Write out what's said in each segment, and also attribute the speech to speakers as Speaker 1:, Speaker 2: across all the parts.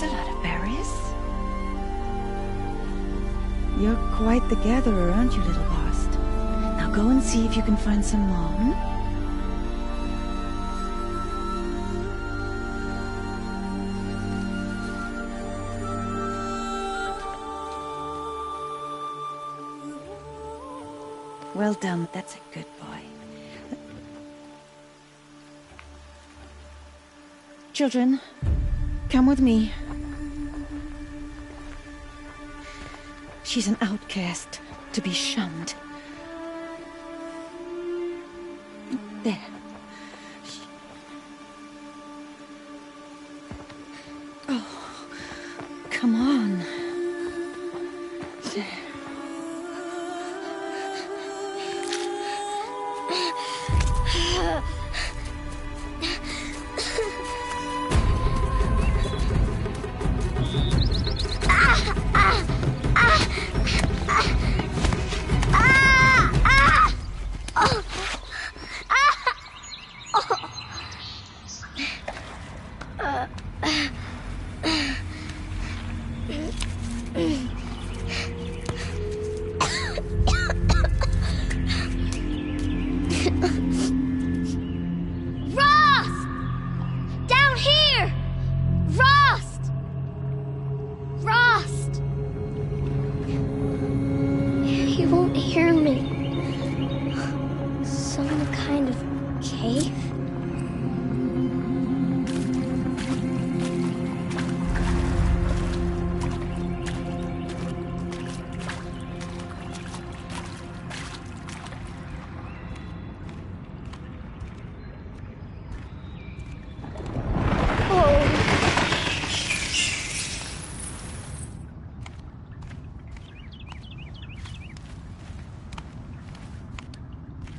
Speaker 1: That's a lot of berries. You're quite the gatherer, aren't you, little Bast? Now go and see if you can find some more, hmm? Well done, that's a good boy. Children, come with me. She's an outcast, to be shunned. There. Oh, come on. There.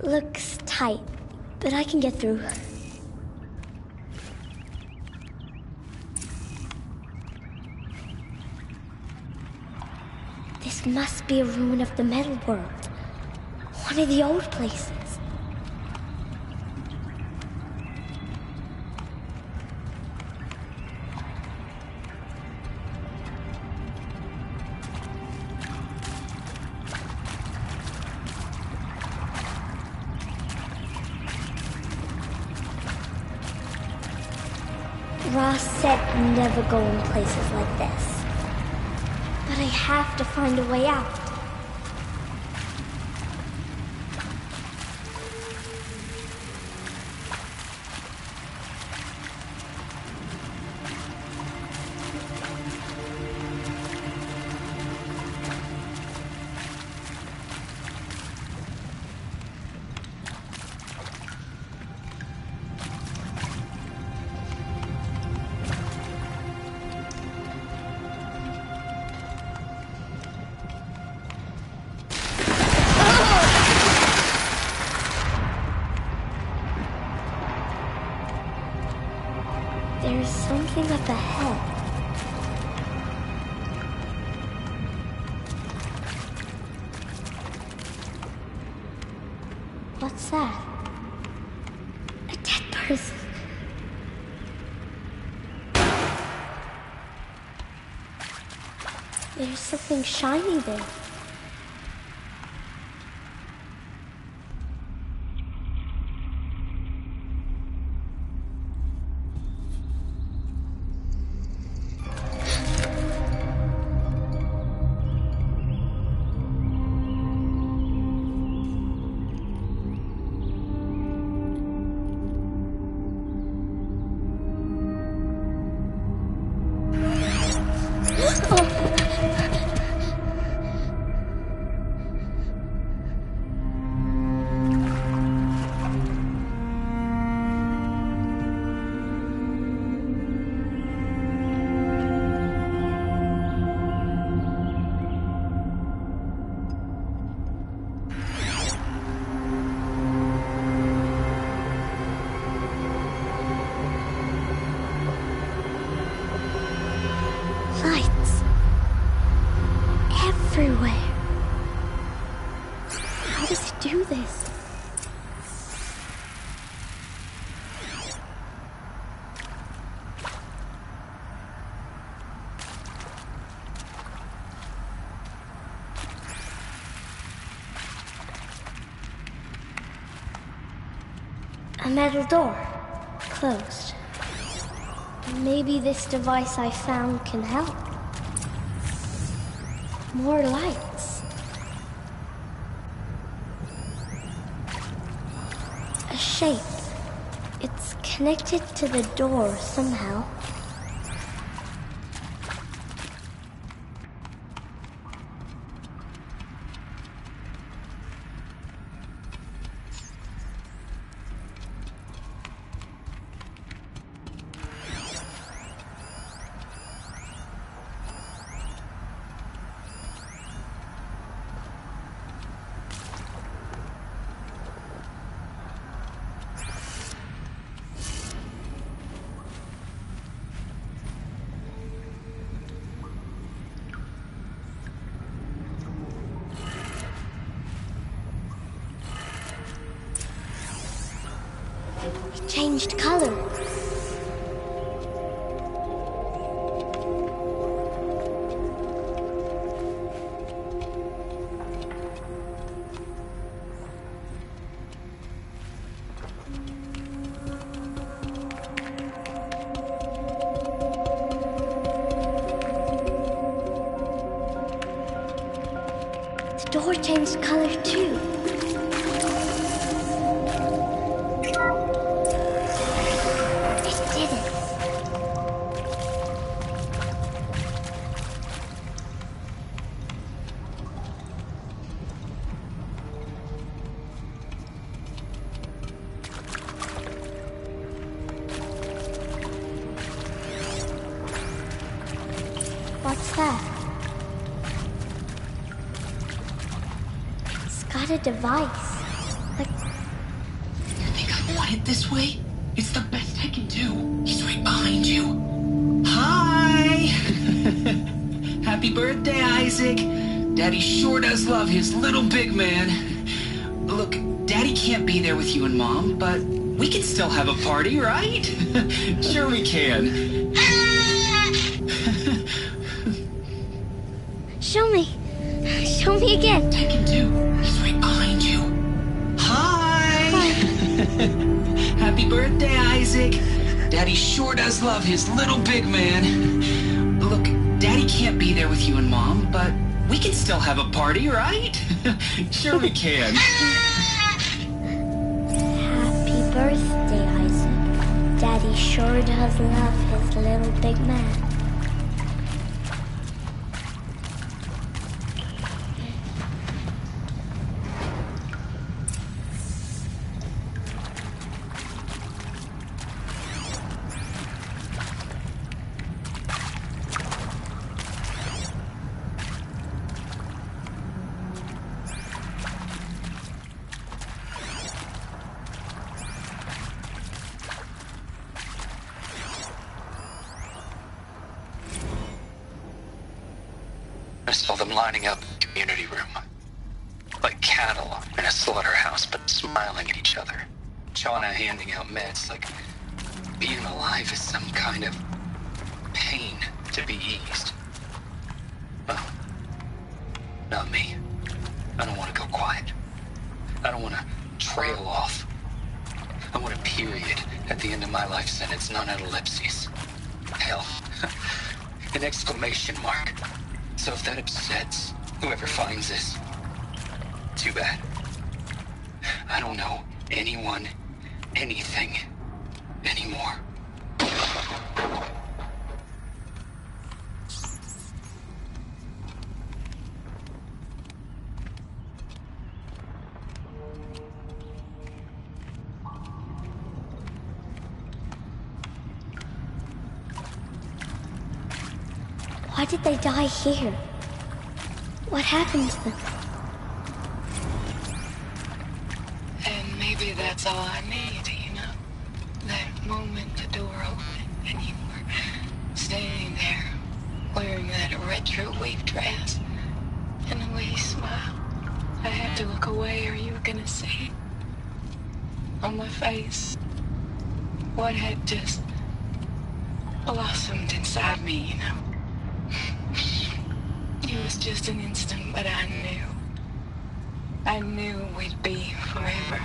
Speaker 2: Looks tight, but I can get through. This must be a ruin of the metal world. One of the old places. Ross said never go in places like this. But I have to find a way out. There's something up ahead. What's that? A dead person. There's something shiny there. metal door. Closed. Maybe this device I found can help. More lights. A shape. It's connected to the door somehow. It changed color. The door changed color too. What's that? It's got a device. Like...
Speaker 3: You think I want it this way? It's the best I can do. He's right behind you. Hi! Happy birthday, Isaac. Daddy sure does love his little big man. Look, Daddy can't be there with you and Mom, but we can still have a party, right? Sure we can.
Speaker 2: Show me. Show me again.
Speaker 3: I can do. He's right behind you. Hi! Happy birthday, Isaac. Daddy sure does love his little big man. Look, Daddy can't be there with you and Mom, but we can still have a party, right? Sure we can.
Speaker 2: Happy birthday, Isaac. Daddy sure does love his little big man.
Speaker 4: I saw them lining up in the community room. Like cattle in a slaughterhouse, but smiling at each other. Shauna handing out meds, like being alive is some kind of pain to be eased. Well, not me. I don't want to go quiet. I don't want to trail off. I want a period at the end of my life sentence, not an ellipses. Hell, an exclamation mark. So if that upsets whoever finds this, too bad. I don't know anyone, anything, anymore.
Speaker 2: Why did they die here? What happened to them?
Speaker 5: And maybe that's all I need, you know? That moment the door opened and you were standing there wearing that retro wave dress and the way you smiled. I had to look away or you were gonna see on my face what had just blossomed inside me, you know? It was just an instant, but I knew we'd be forever.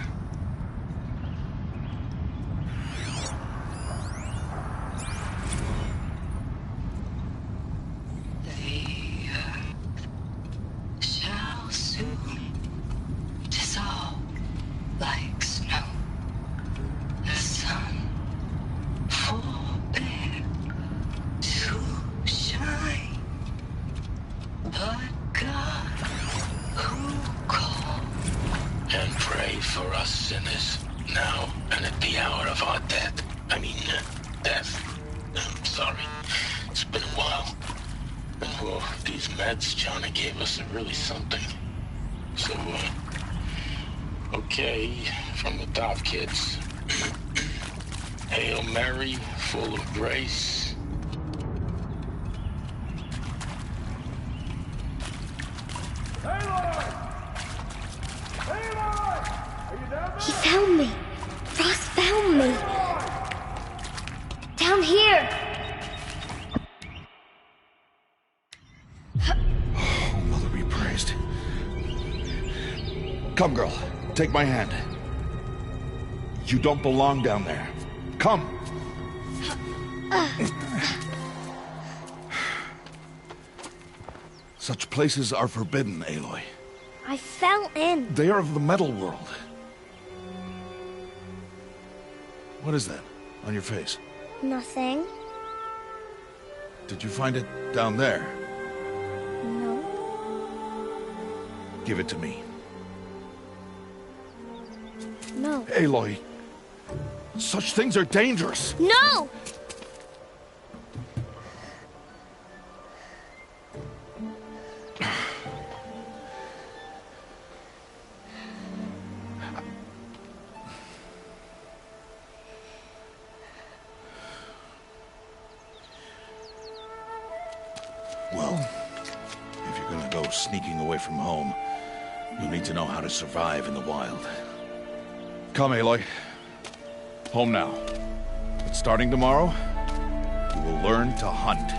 Speaker 6: for us sinners, now and at the hour of our death. Death. I'm sorry. It's been a while. And these meds Johnny gave us are really something. So, okay, from the top, kids. Hail Mary, full of grace.
Speaker 2: He found me. Ross found me. Down here.
Speaker 7: Oh, Mother be praised. Come, girl. Take my hand. You don't belong down there. Come. Such places are forbidden, Aloy.
Speaker 2: I fell in.
Speaker 7: They are of the metal world. What is that on your face?
Speaker 2: Nothing.
Speaker 7: Did you find it down there?
Speaker 2: No.
Speaker 7: Give it to me.
Speaker 2: No.
Speaker 7: Aloy, such things are dangerous.
Speaker 2: No!
Speaker 7: Well, if you're gonna go sneaking away from home, you need to know how to survive in the wild. Come, Aloy. Home now. But starting tomorrow, you will learn to hunt.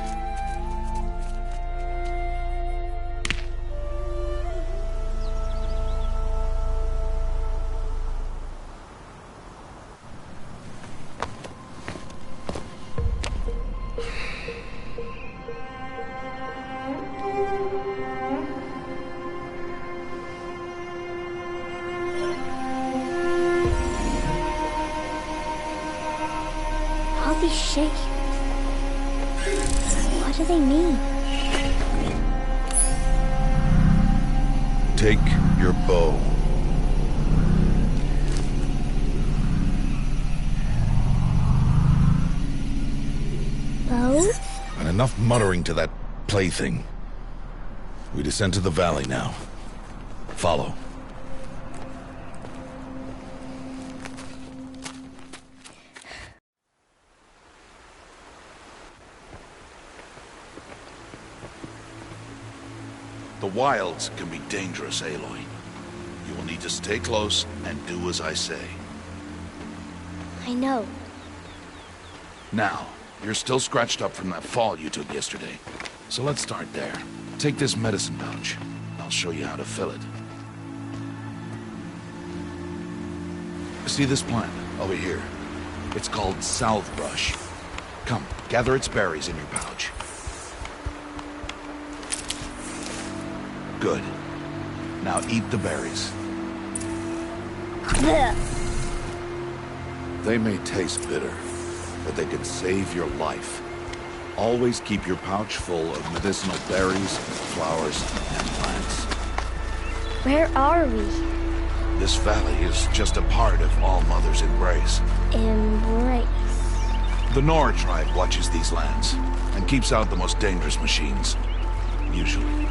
Speaker 2: All these shapes. What do they mean?
Speaker 7: Take your bow.
Speaker 2: Bow?
Speaker 7: And enough muttering to that plaything. We descend to the valley now. Follow. The wilds can be dangerous, Aloy. You will need to stay close and do as I say.
Speaker 2: I know.
Speaker 7: Now, you're still scratched up from that fall you took yesterday. So let's start there. Take this medicine pouch. I'll show you how to fill it. See this plant over here? It's called salvebrush. Come, gather its berries in your pouch. Good. Now eat the berries.
Speaker 2: Blech.
Speaker 7: They may taste bitter, but they can save your life. Always keep your pouch full of medicinal berries, flowers, and plants.
Speaker 2: Where are we?
Speaker 7: This valley is just a part of All Mother's embrace.
Speaker 2: Embrace.
Speaker 7: The Nora tribe watches these lands and keeps out the most dangerous machines. Usually.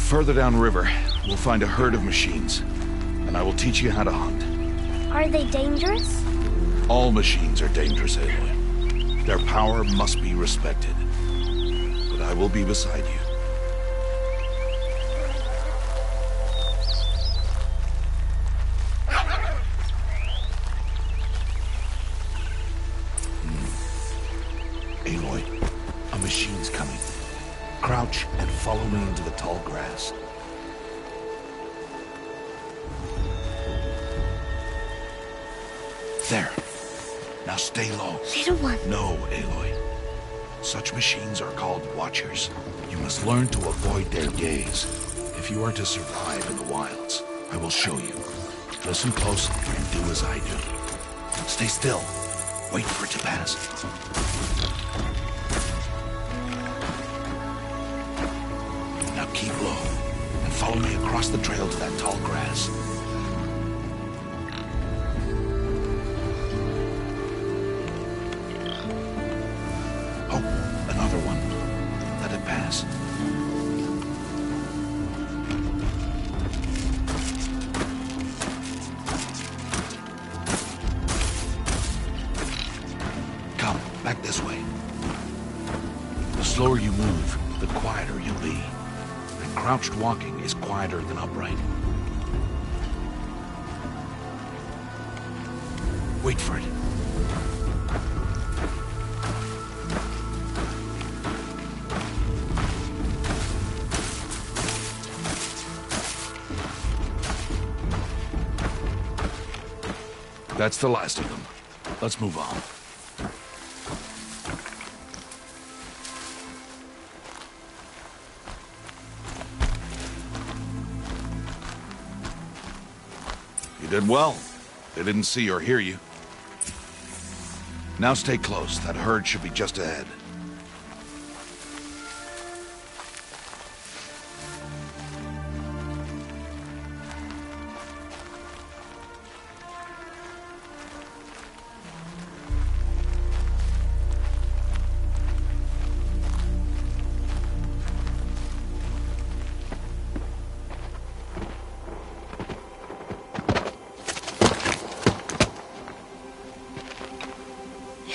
Speaker 7: Further downriver, we'll find a herd of machines, and I will teach you how to hunt.
Speaker 2: Are they dangerous?
Speaker 7: All machines are dangerous, Aloy. Their power must be respected. But I will be beside you. Aloy, a machine's coming. Crouch and follow me into the tall grass. There. Now stay low.
Speaker 2: Little one.
Speaker 7: No, Aloy. Such machines are called Watchers. You must learn to avoid their gaze if you are to survive in the wilds. I will show you. Listen close and do as I do. Stay still. Wait for it to pass. Now keep low and follow me across the trail to that tall grass. Oh, another one. Let it pass. Come, back this way. The slower you move, the quieter you'll be. And crouched walking is quieter than upright. Wait for it. That's the last of them. Let's move on. You did well. They didn't see or hear you. Now stay close. That herd should be just ahead.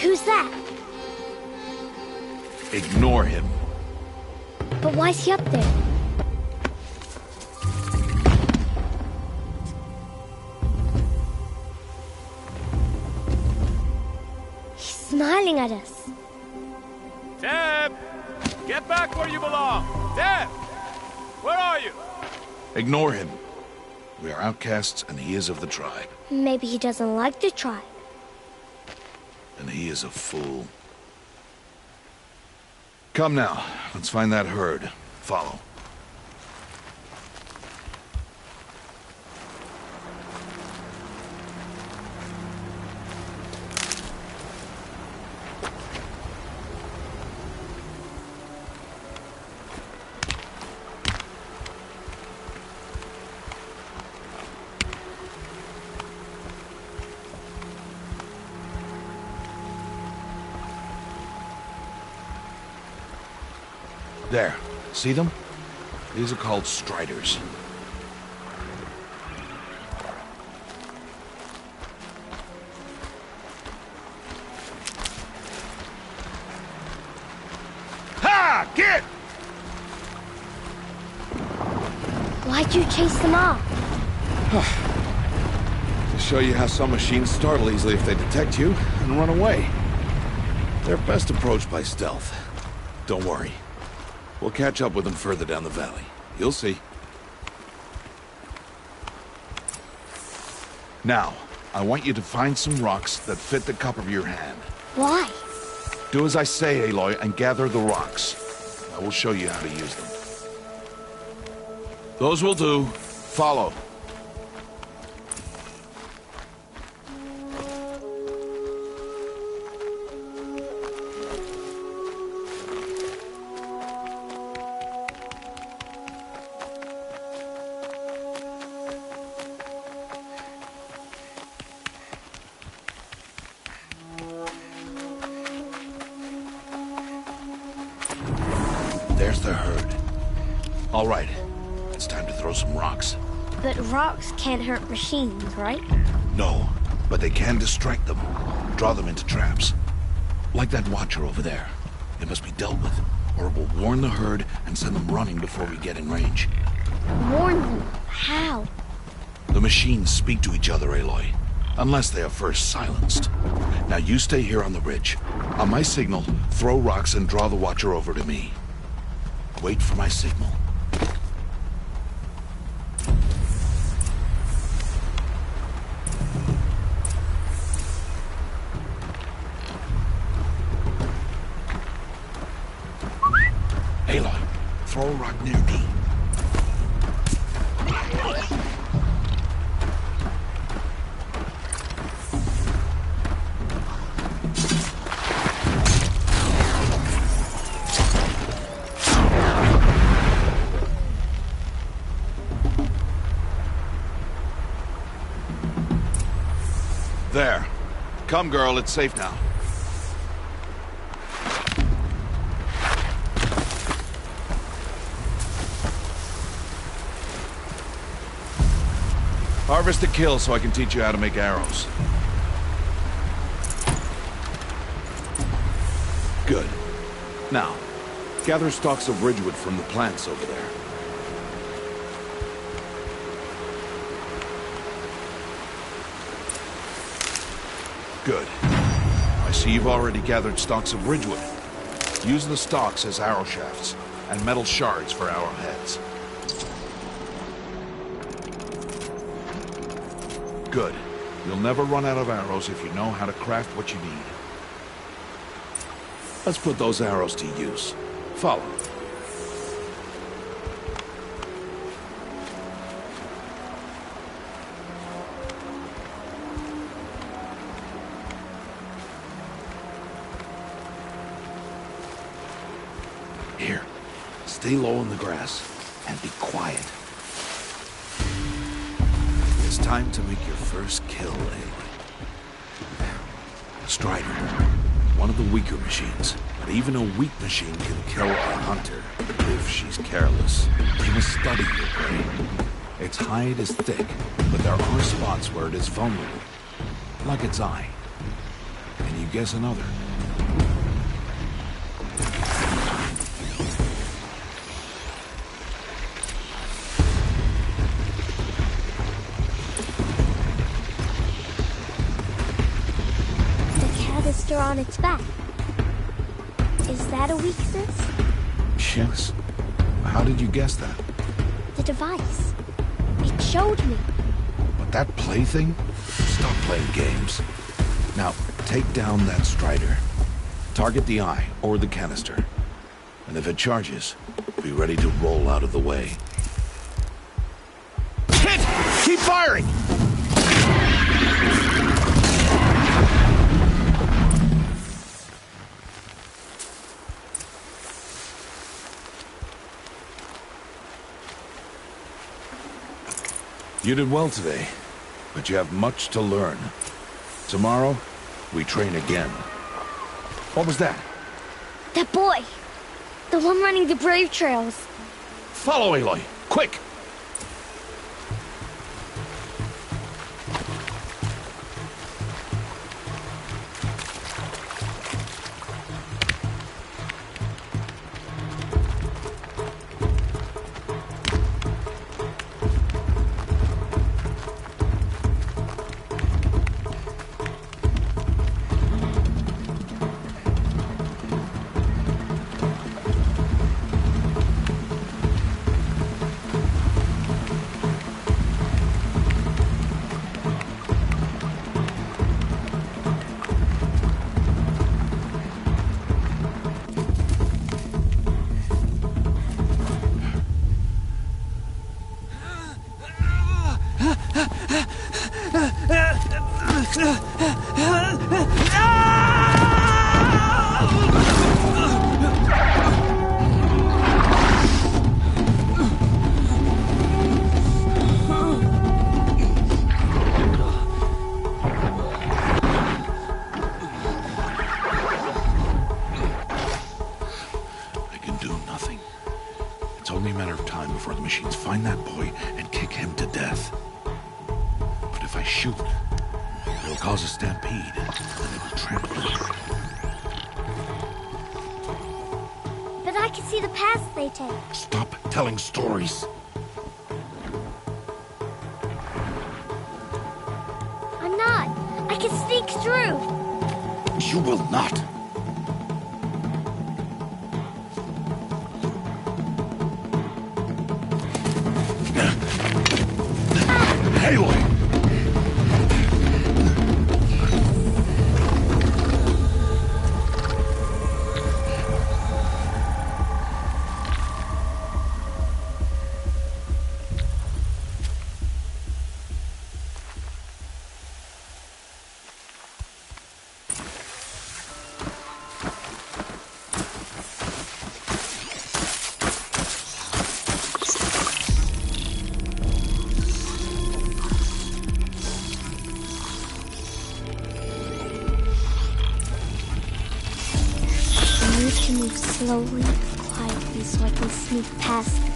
Speaker 2: Who's that?
Speaker 7: Ignore him.
Speaker 2: But why's he up there? He's smiling at us.
Speaker 8: Deb! Get back where you belong! Deb! Where are you?
Speaker 7: Ignore him. We are outcasts, and he is of the tribe.
Speaker 2: Maybe he doesn't like the tribe.
Speaker 7: And he is a fool. Come now, let's find that herd. Follow. There. See them? These are called striders. Ha! Get!
Speaker 2: Why'd you chase them off?
Speaker 7: To show you how some machines startle easily if they detect you and run away. They're best approached by stealth. Don't worry. We'll catch up with them further down the valley. You'll see. Now, I want you to find some rocks that fit the cup of your hand.
Speaker 2: Why?
Speaker 7: Do as I say, Aloy, and gather the rocks. I will show you how to use them. Those will do. Follow. There's the herd. All right. throw some rocks.
Speaker 2: But rocks can't hurt machines, right?
Speaker 7: No, but they can distract them. Draw them into traps. Like that watcher over there. It must be dealt with, or it will warn the herd and send them running before we get in range.
Speaker 2: Warn them? How?
Speaker 7: The machines speak to each other, Aloy. Unless they are first silenced. Now you stay here on the ridge. On my signal, throw rocks and draw the watcher over to me. Wait for my signal. Aloy, throw a rock near me. There. Come, girl, it's safe now. Harvest a kill so I can teach you how to make arrows. Good. Now, gather stalks of ridgewood from the plants over there. Good. I see you've already gathered stalks of ridgewood. Use the stalks as arrow shafts, and metal shards for arrowheads. Good. You'll never run out of arrows if you know how to craft what you need. Let's put those arrows to use. Follow. Here. Stay low in the grass and be quiet. It's time to make your first kill, Aloy. Strider. One of the weaker machines. But even a weak machine can kill a hunter if she's careless. You must study your prey. Its hide is thick, but there are spots where it is vulnerable. Like its eye. Can you guess another?
Speaker 2: On its back. Is that a weakness?
Speaker 7: Yes. How did you guess that?
Speaker 2: The device. It showed me.
Speaker 7: But that plaything? Stop playing games. Now, take down that Strider. Target the eye or the canister. And if it charges, be ready to roll out of the way. Hit! Keep firing! You did well today, but you have much to learn. Tomorrow, we train again. What was that?
Speaker 2: That boy! The one running the brave trails.
Speaker 7: Follow Aloy, quick! It's only a matter of time before the machines find that boy and kick him to death. But if I shoot, it'll cause a stampede, and it will trample him.
Speaker 2: But I can see the paths they take.
Speaker 7: Stop telling stories.
Speaker 2: I'm not. I can sneak through.
Speaker 7: You will not. Aloy!
Speaker 2: Move slowly, quietly, so I can sneak past them.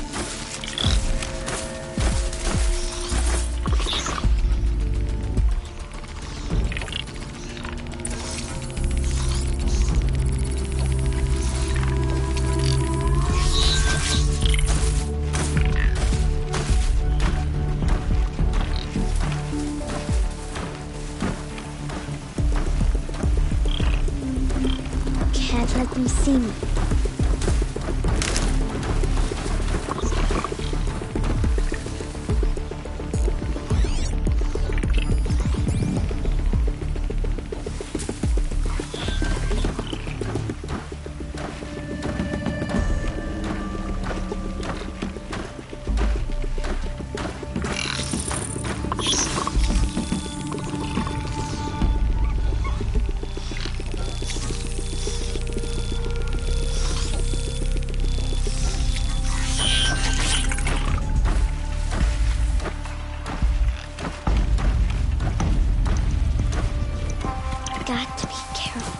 Speaker 2: Can't let them see me. Got to be careful.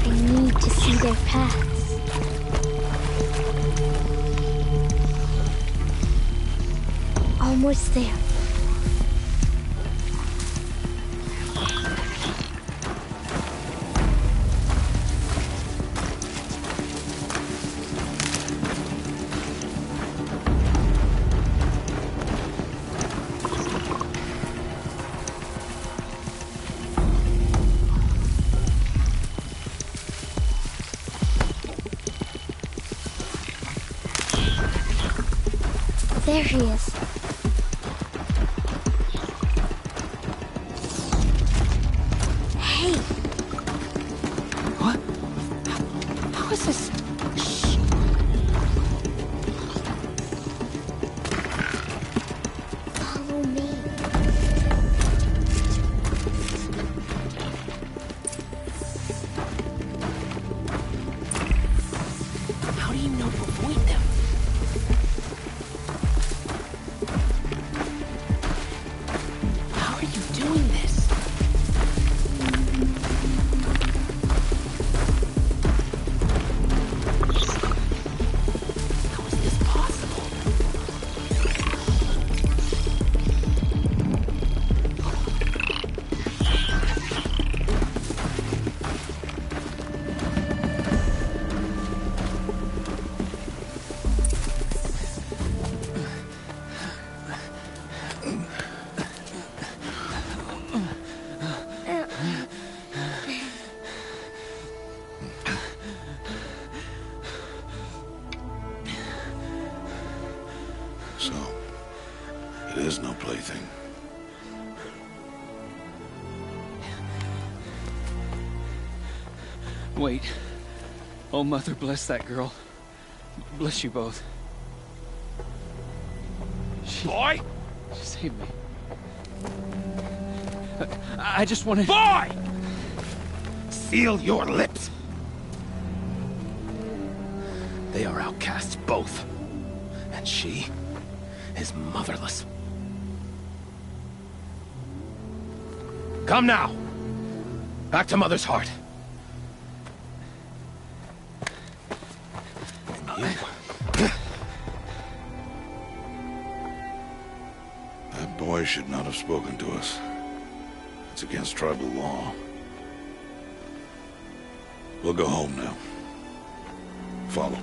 Speaker 2: I need to see their paths. Almost there. There he is. Hey!
Speaker 3: What? How is this? Shh.
Speaker 2: Follow me.
Speaker 3: How do you know to avoid them? How are you doing this? How is this possible?
Speaker 7: So, it is no plaything.
Speaker 9: Wait. Oh, Mother, bless that girl. Bless you both.
Speaker 8: Boy!
Speaker 9: She saved me. I just wanted...
Speaker 10: Boy! Seal your lips. They are outcasts, both. And she is motherless. Come now. Back to Mother's heart. And you...
Speaker 7: That boy should not have spoken to us. It's against tribal law. We'll go home now. Follow.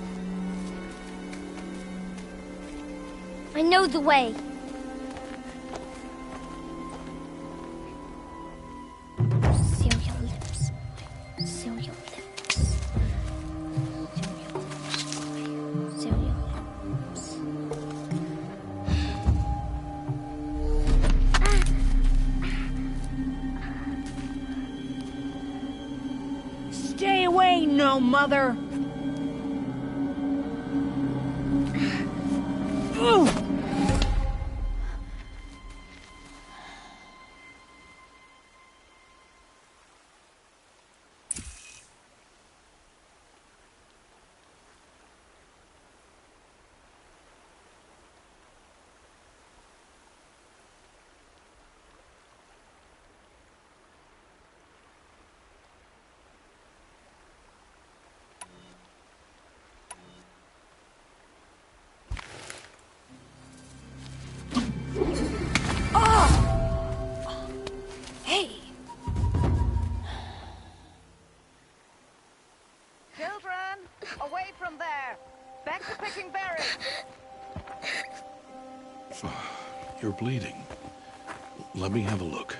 Speaker 2: I know the way. Seal your lips. Seal your lips. Seal your lips.
Speaker 11: Stay away, no mother.
Speaker 12: Away from there! Back to picking berries!
Speaker 7: You're bleeding. Let me have a look.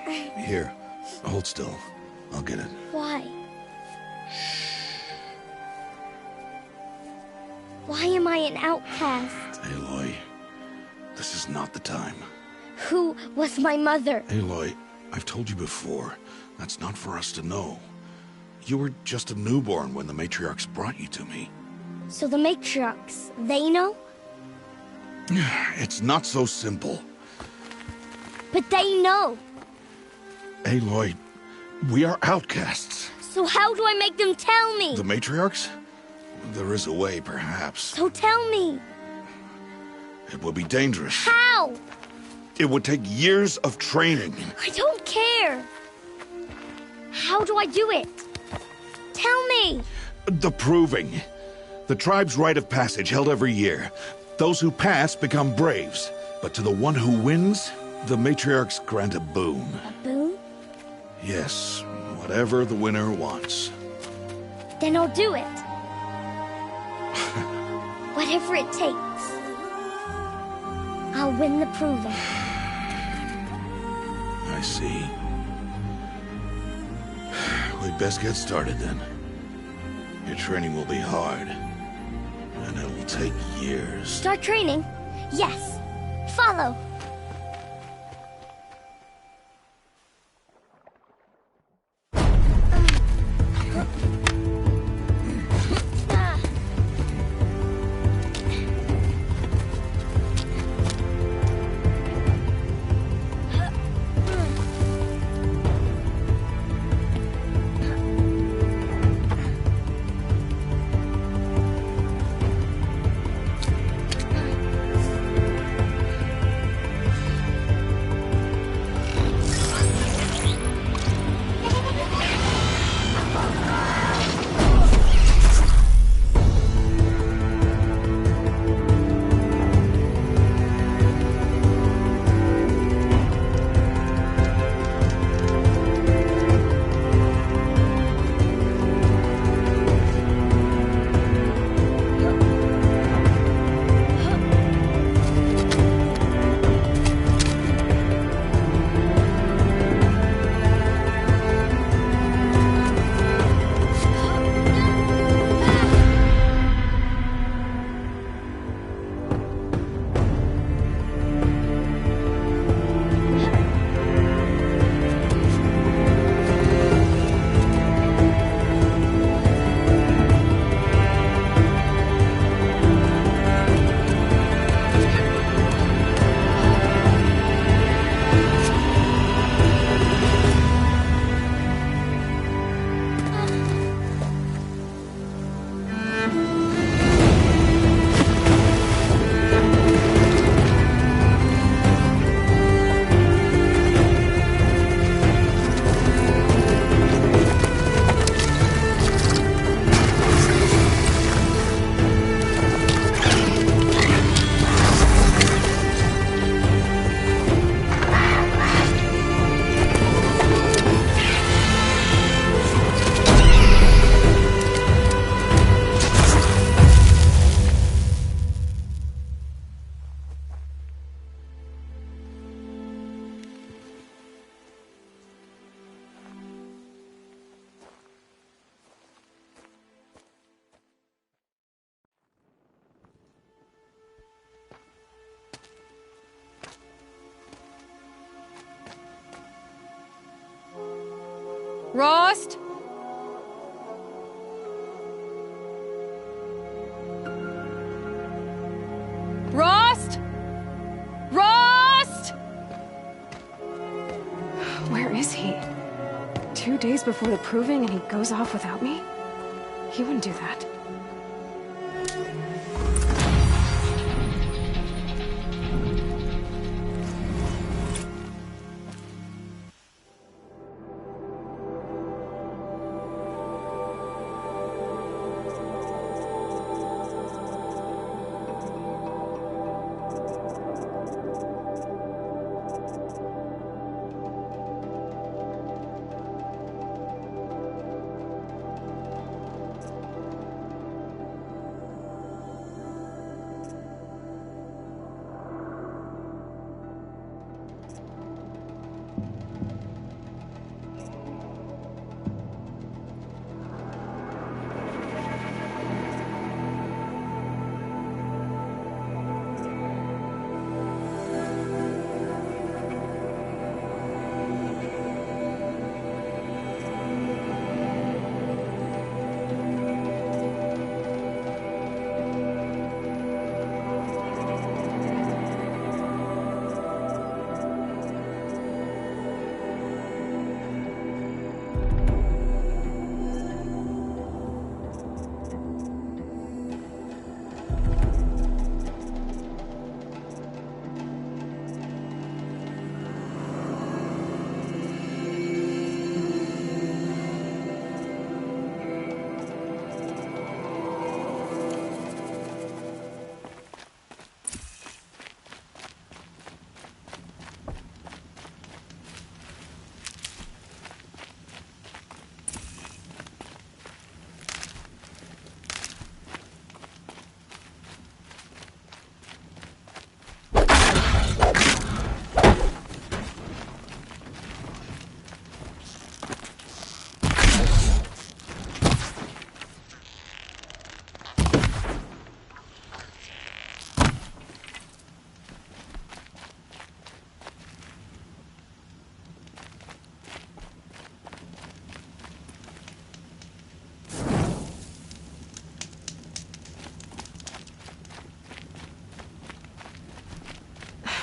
Speaker 7: Here, hold still. I'll get it.
Speaker 2: Why? Why am I an outcast?
Speaker 7: Aloy, this is not the time.
Speaker 2: Who was my mother?
Speaker 7: Aloy, I've told you before, that's not for us to know. You were just a newborn when the matriarchs brought you to me.
Speaker 2: So the matriarchs, they know?
Speaker 7: It's not so simple.
Speaker 2: But they know.
Speaker 7: Aloy, we are outcasts.
Speaker 2: So how do I make them tell me?
Speaker 7: The matriarchs? There is a way, perhaps.
Speaker 2: So tell me.
Speaker 7: It would be dangerous.
Speaker 2: How?
Speaker 7: It would take years of training.
Speaker 2: I don't care. How do I do it? Tell me.
Speaker 7: The proving. The tribe's rite of passage held every year. Those who pass become braves. But to the one who wins, the matriarchs grant a boon.
Speaker 2: A boon?
Speaker 7: Yes, whatever the winner wants.
Speaker 2: Then I'll do it. Whatever it takes. I'll win the proving.
Speaker 7: I see. We'd best get started then. Your training will be hard. And it'll take years.
Speaker 2: Start training? Yes. Follow.
Speaker 13: Rost? Rost? Rost?
Speaker 14: Where is he? 2 days before the proving and he goes off without me? He wouldn't do that.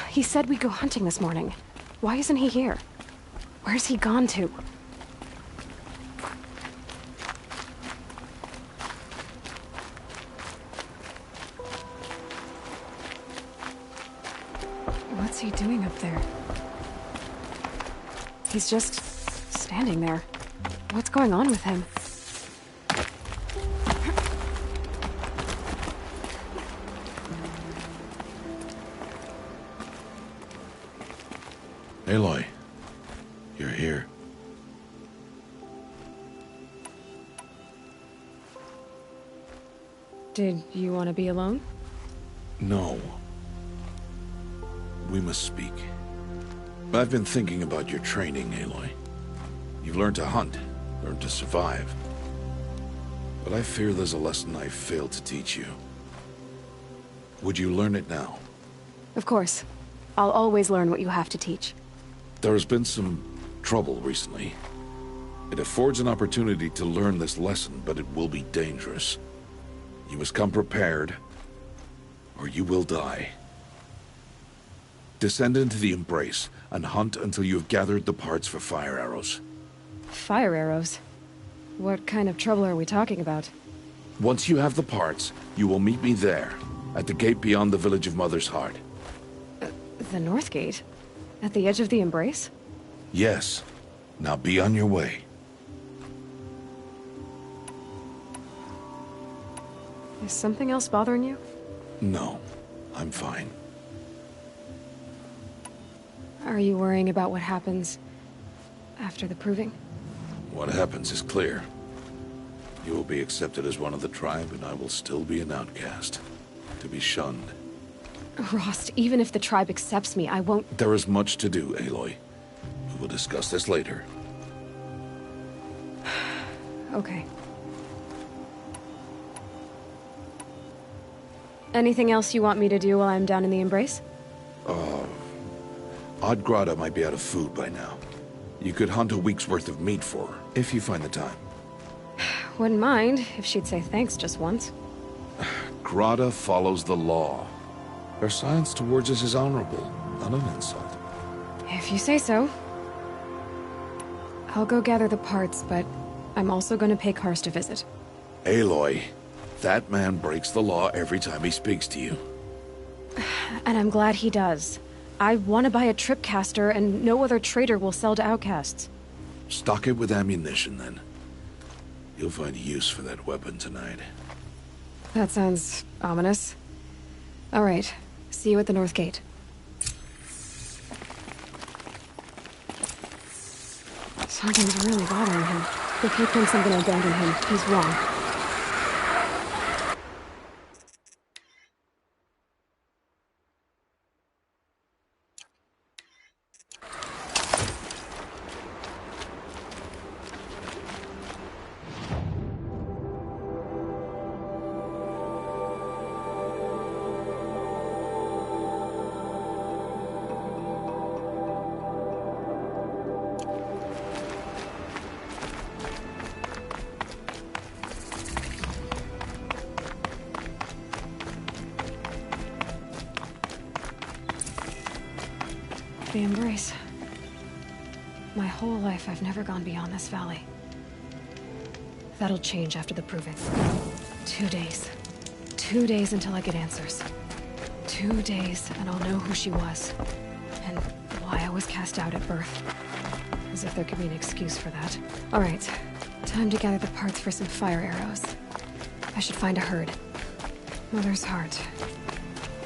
Speaker 14: He said we'd go hunting this morning. Why isn't he here? Where's he gone to? What's he doing up there? He's just standing there. What's going on with him?
Speaker 7: Aloy, you're here.
Speaker 14: Did you want to be alone?
Speaker 7: No. We must speak. I've been thinking about your training, Aloy. You've learned to hunt, learned to survive. But I fear there's a lesson I failed to teach you. Would you learn it now?
Speaker 14: Of course. I'll always learn what you have to teach.
Speaker 7: There has been some trouble recently. It affords an opportunity to learn this lesson, but it will be dangerous. You must come prepared, or you will die. Descend into the Embrace, and hunt until you have gathered the parts for fire arrows.
Speaker 14: Fire arrows? What kind of trouble are we talking about?
Speaker 7: Once you have the parts, you will meet me there, at the gate beyond the village of Mother's Heart.
Speaker 14: The North Gate? At the edge of the Embrace?
Speaker 7: Yes. Now be on your way.
Speaker 14: Is something else bothering you?
Speaker 7: No, I'm fine.
Speaker 14: Are you worrying about what happens after the proving?
Speaker 7: What happens is clear. You will be accepted as one of the tribe, and I will still be an outcast. To be shunned.
Speaker 14: Rost, even if the tribe accepts me, I won't—
Speaker 7: There is much to do, Aloy. We will discuss this later.
Speaker 14: Okay. Anything else you want me to do while I'm down in the Embrace?
Speaker 7: Odd Grotto might be out of food by now. You could hunt a week's worth of meat for her, if you find the time.
Speaker 14: Wouldn't mind if she'd say thanks just once.
Speaker 7: Grata follows the law. Her silence towards us is honorable, not an insult.
Speaker 14: If you say so. I'll go gather the parts, but I'm also going to pay Karst a visit.
Speaker 7: Aloy, that man breaks the law every time he speaks to you.
Speaker 14: And I'm glad he does. I want to buy a tripcaster, and no other trader will sell to outcasts.
Speaker 7: Stock it with ammunition, then. You'll find use for that weapon tonight.
Speaker 14: That sounds ominous. All right. See you at the North Gate. Something's really bothering him. If he thinks I'm gonna abandon him, he's wrong. The embrace. My whole life, I've never gone beyond this valley. That'll change after the proving. 2 days. 2 days until I get answers. 2 days, and I'll know who she was. And why I was cast out at birth. As if there could be an excuse for that. Alright, time to gather the parts for some fire arrows. I should find a herd. Mother's heart.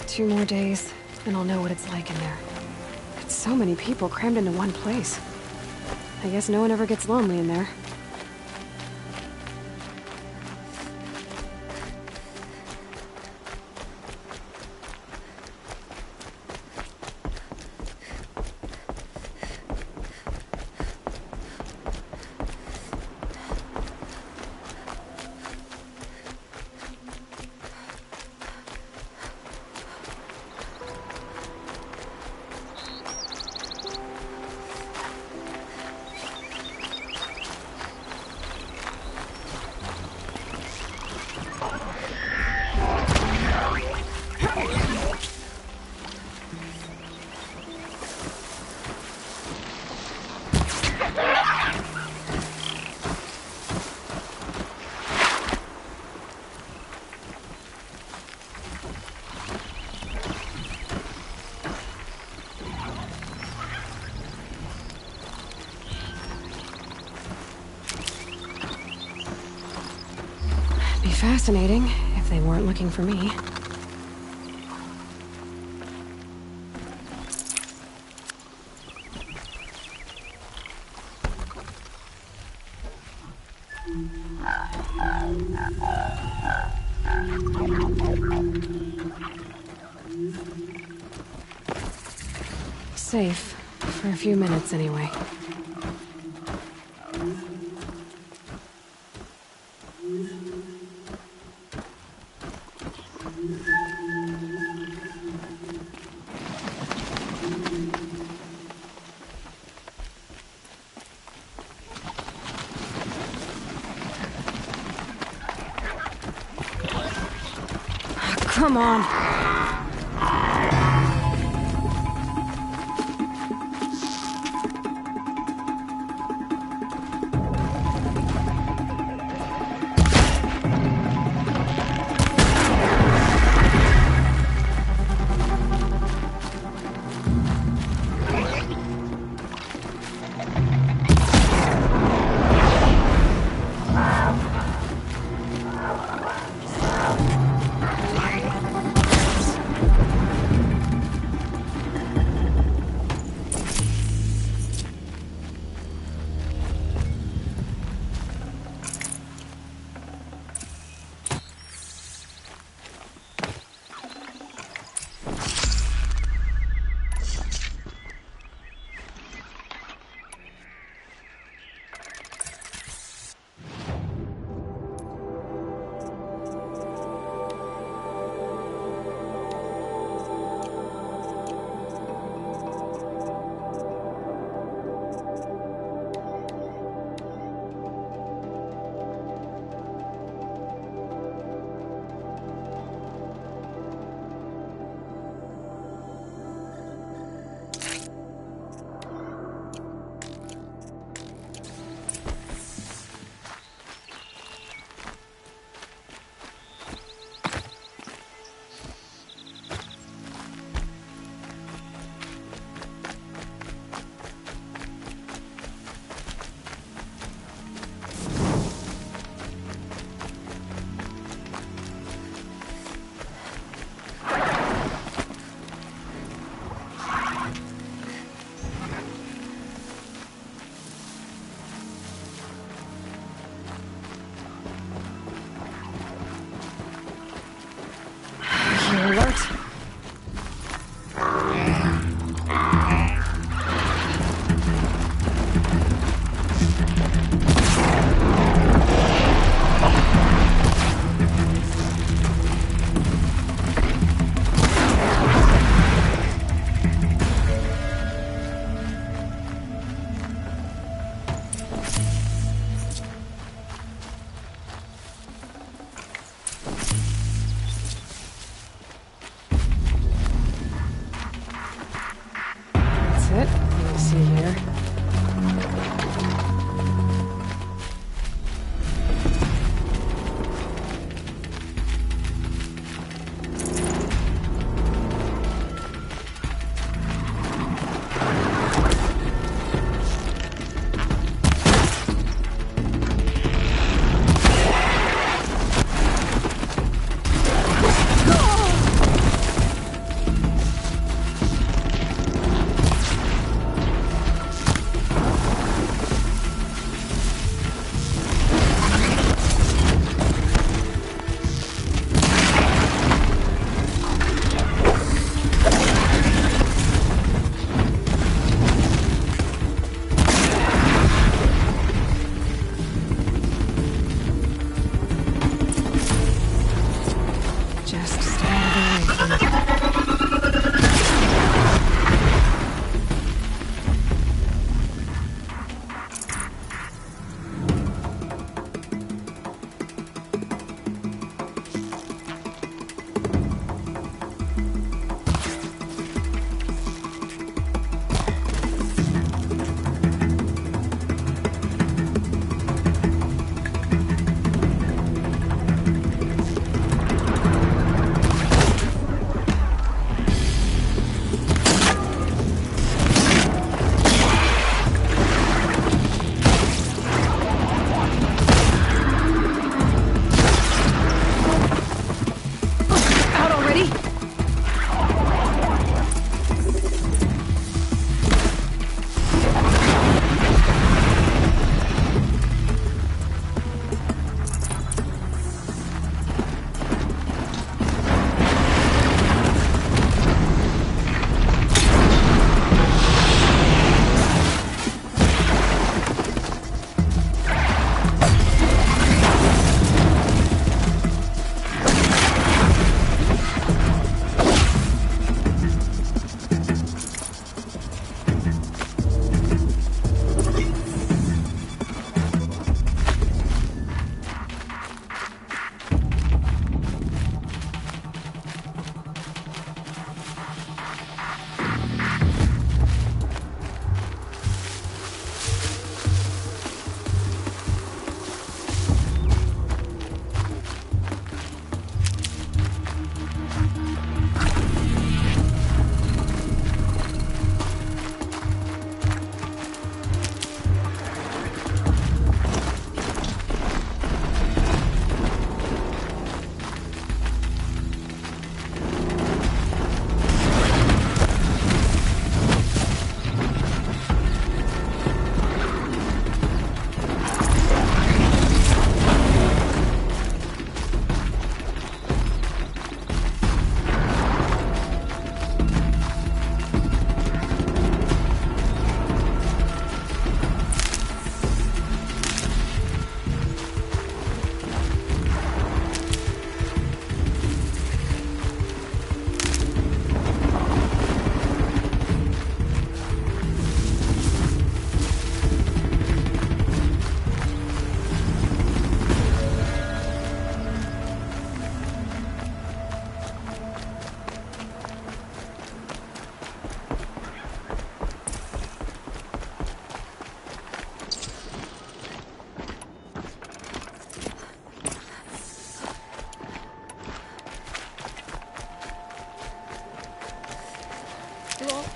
Speaker 14: 2 more days, and I'll know what it's like in there. So many people crammed into one place. I guess no one ever gets lonely in there. Fascinating, if they weren't looking for me. Safe, for a few minutes anyway. Come on. That's it. Nothing to see here.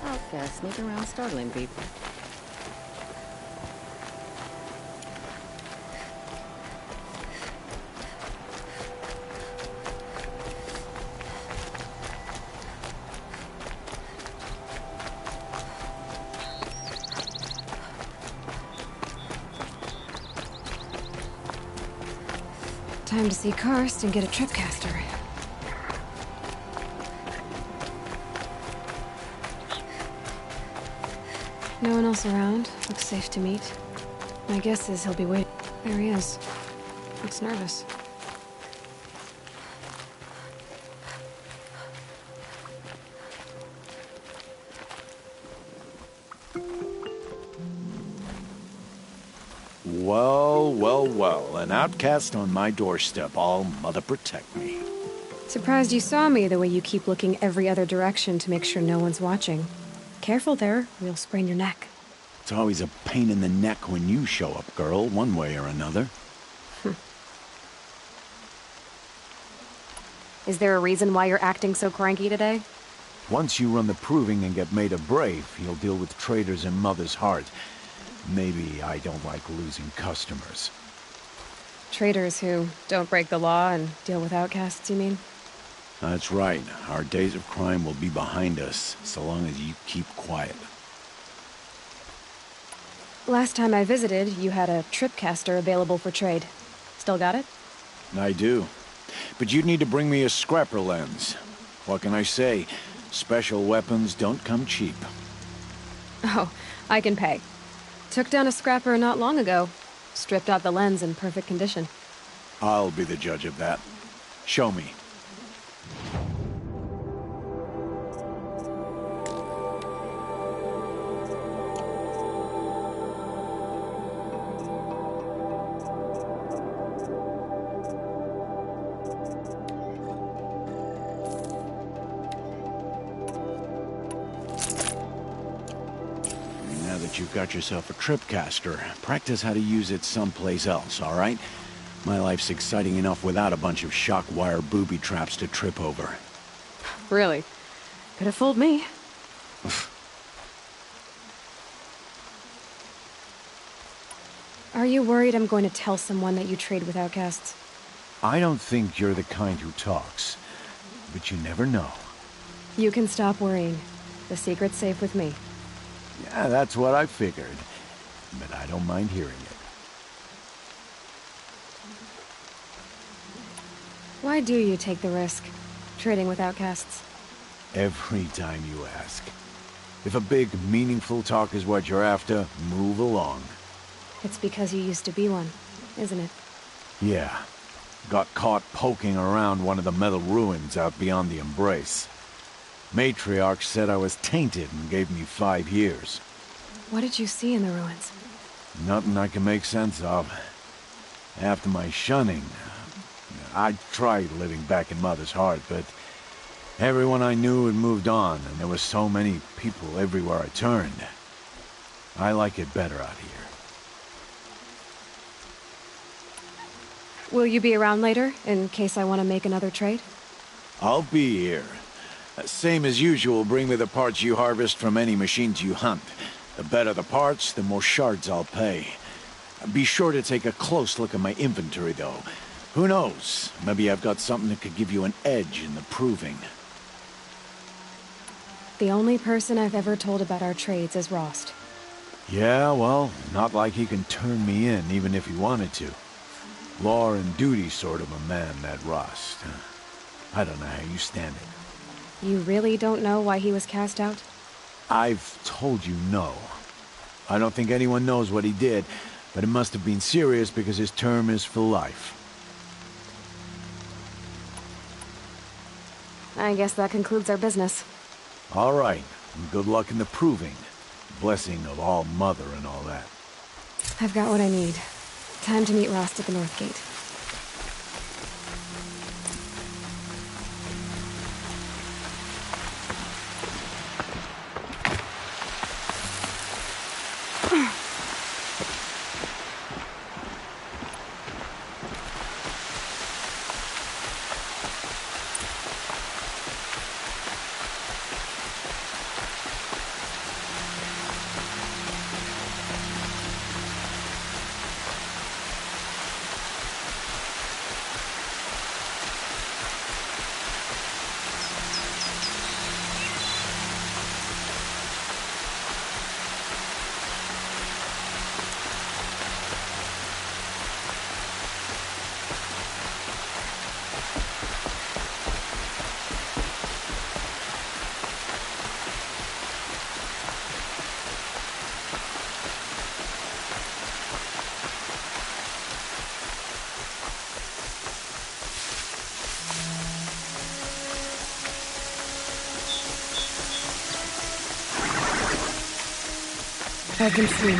Speaker 15: Outcasts sneaking around startling people.
Speaker 14: Time to see Karst and get a tripcaster. No one else around. Looks safe to meet. My guess is he'll be waiting. There he is. Looks nervous.
Speaker 16: Well, well, well. An outcast on my doorstep. All mother protect me.
Speaker 14: Surprised you saw me the way you keep looking every other direction to make sure no one's watching. Careful there, you'll sprain your neck.
Speaker 16: It's always a pain in the neck when you show up, girl, one way or another.
Speaker 14: Is there a reason why you're acting so cranky today?
Speaker 16: Once you run the proving and get made a brave, you'll deal with traitors in Mother's Heart. Maybe I don't like losing customers.
Speaker 14: Traitors who don't break the law and deal with outcasts, you mean?
Speaker 16: That's right. Our days of crime will be behind us, so long as you keep quiet.
Speaker 14: Last time I visited, you had a tripcaster available for trade. Still got it?
Speaker 16: I do. But you'd need to bring me a scrapper lens. What can I say? Special weapons don't come cheap.
Speaker 14: Oh, I can pay. Took down a scrapper not long ago. Stripped out the lens in perfect condition.
Speaker 16: I'll be the judge of that. Show me. You've got yourself a tripcaster. Practice how to use it someplace else, all right? My life's exciting enough without a bunch of shock wire booby traps to trip over.
Speaker 14: Really? Could have fooled me. Are you worried I'm going to tell someone that you trade with outcasts?
Speaker 16: I don't think you're the kind who talks, but you never know.
Speaker 14: You can stop worrying. The secret's safe with me.
Speaker 16: Yeah, that's what I figured. But I don't mind hearing it.
Speaker 14: Why do you take the risk, trading with outcasts?
Speaker 16: Every time you ask. If a big, meaningful talk is what you're after, move along.
Speaker 14: It's because you used to be one, isn't it?
Speaker 16: Yeah. Got caught poking around one of the metal ruins out beyond the Embrace. Matriarch said I was tainted and gave me 5 years.
Speaker 14: What did you see in the ruins?
Speaker 16: Nothing I can make sense of. After my shunning, I tried living back in Mother's Heart, but everyone I knew had moved on, and there were so many people everywhere I turned. I like it better out here.
Speaker 14: Will you be around later, in case I want to make another trade?
Speaker 16: I'll be here. Same as usual, bring me the parts you harvest from any machines you hunt. The better the parts, the more shards I'll pay. Be sure to take a close look at my inventory, though. Who knows? Maybe I've got something that could give you an edge in the proving.
Speaker 14: The only person I've ever told about our trades is Rost.
Speaker 16: Yeah, well, not like he can turn me in, even if he wanted to. Law and duty sort of a man, that Rost. I don't know how you stand it.
Speaker 14: You really don't know why he was cast out?
Speaker 16: I've told you no. I don't think anyone knows what he did, but it must have been serious because his term is for life.
Speaker 14: I guess that concludes our business.
Speaker 16: All right. Good luck in the proving. Blessing of All Mother and all that.
Speaker 14: I've got what I need. Time to meet Rost at the North Gate. I can see.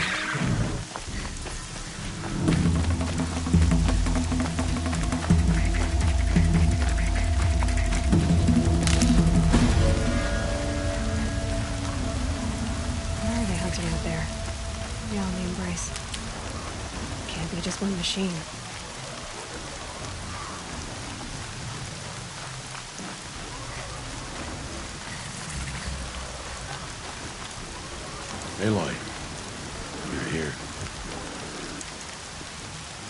Speaker 14: melting out there. Beyond the embrace. Can't be just one machine.
Speaker 7: Aloy, you're here.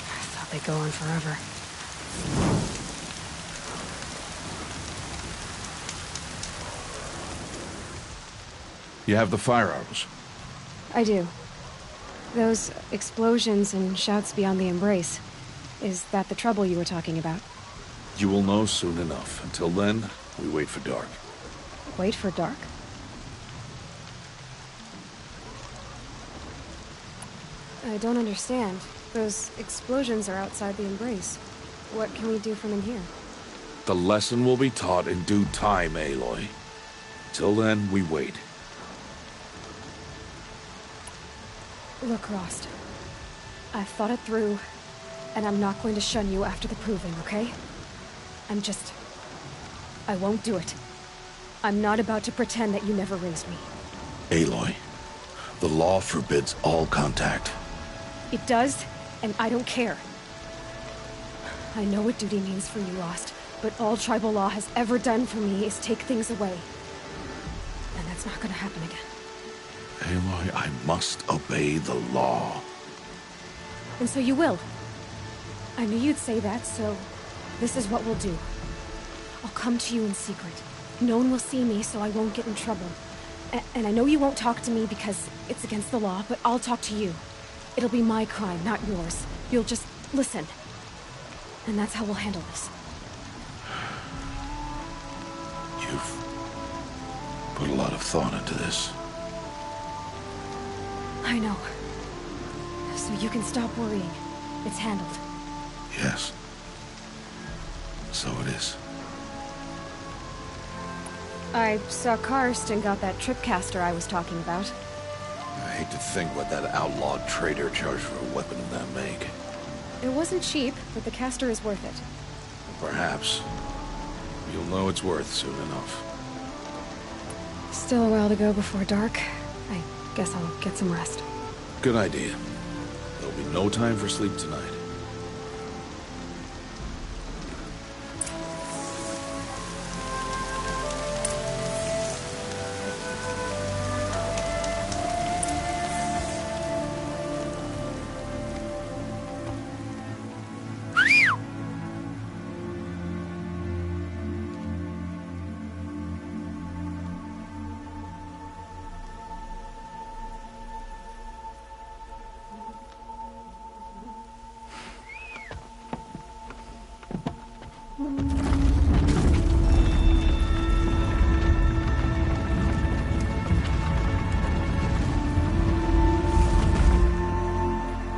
Speaker 14: I thought they'd go on forever.
Speaker 7: You have the fire arrows.
Speaker 14: I do. Those explosions and shouts beyond the embrace. Is that the trouble you were talking about?
Speaker 7: You will know soon enough. Until then, we wait for dark.
Speaker 14: Wait for dark? I don't understand. Those explosions are outside the embrace. What can we do from in here?
Speaker 7: The lesson will be taught in due time, Aloy. Till then, we wait.
Speaker 14: Look, Rost. I've thought it through, and I'm not going to shun you after the proving, okay? I won't do it. I'm not about to pretend that you never raised me.
Speaker 7: Aloy, the law forbids all contact.
Speaker 14: It does, and I don't care. I know what duty means for you, Rost, but all tribal law has ever done for me is take things away. And that's not gonna happen again.
Speaker 7: Aloy, I must obey the law.
Speaker 14: And so you will. I knew you'd say that, so this is what we'll do. I'll come to you in secret. No one will see me, so I won't get in trouble. And I know you won't talk to me because it's against the law, but I'll talk to you. It'll be my crime, not yours. You'll just listen. And that's how we'll handle this.
Speaker 7: You've put a lot of thought into this.
Speaker 14: I know. So you can stop worrying. It's handled.
Speaker 7: Yes. So it is.
Speaker 14: I saw Karst and got that tripcaster I was talking about.
Speaker 7: I hate to think what that outlawed trader charged for a weapon of that make.
Speaker 14: It wasn't cheap, but the caster is worth it.
Speaker 7: Perhaps. You'll know it's worth soon enough.
Speaker 14: Still a while to go before dark. I guess I'll get some rest.
Speaker 7: Good idea. There'll be no time for sleep tonight.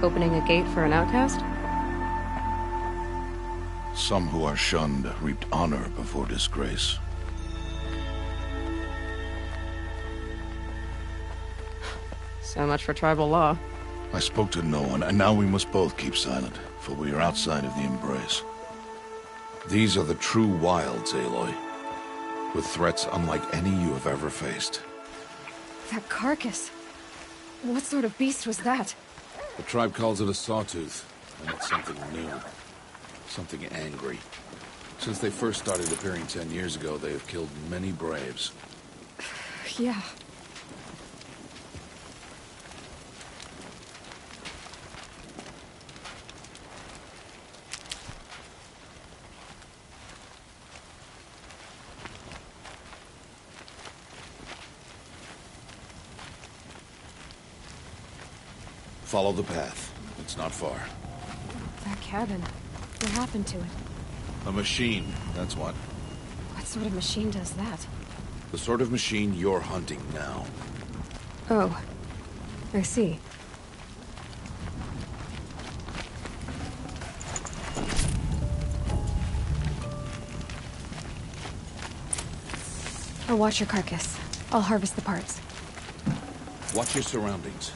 Speaker 14: Opening a gate for an outcast?
Speaker 7: Some who are shunned reaped honor before disgrace.
Speaker 14: So much for tribal law.
Speaker 7: I spoke to no one, and now we must both keep silent, for we are outside of the embrace. These are the true wilds, Aloy, with threats unlike any you have ever faced.
Speaker 14: That carcass. What sort of beast was that?
Speaker 7: The tribe calls it a sawtooth, and it's something new. Something angry. Since they first started appearing 10 years ago, they have killed many braves.
Speaker 14: Yeah.
Speaker 7: Follow the path. It's not far.
Speaker 14: That cabin. What happened to it?
Speaker 7: A machine, that's what.
Speaker 14: What sort of machine does that?
Speaker 7: The sort of machine you're hunting now.
Speaker 14: Oh. I see. I'll watch your carcass. I'll harvest the parts.
Speaker 7: Watch your surroundings.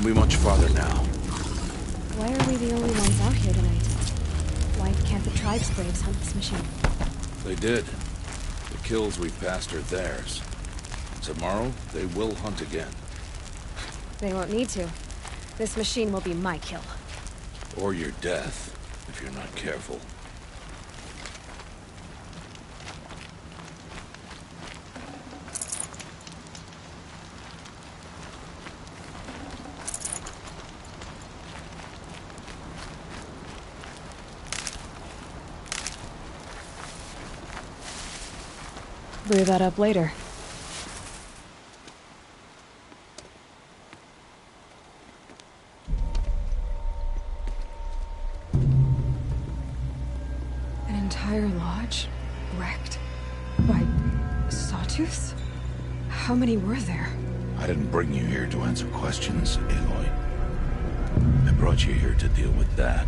Speaker 7: Won't be much farther now.
Speaker 14: Why are we the only ones out here tonight? Why can't the tribe's braves hunt this machine?
Speaker 7: They did. The kills we passed are theirs. Tomorrow, they will hunt again.
Speaker 14: They won't need to. This machine will be my kill.
Speaker 7: Or your death, if you're not careful.
Speaker 14: Brew that up later. An entire lodge wrecked by sawtooths? How many were there?
Speaker 7: I didn't bring you here to answer questions, Aloy. I brought you here to deal with that.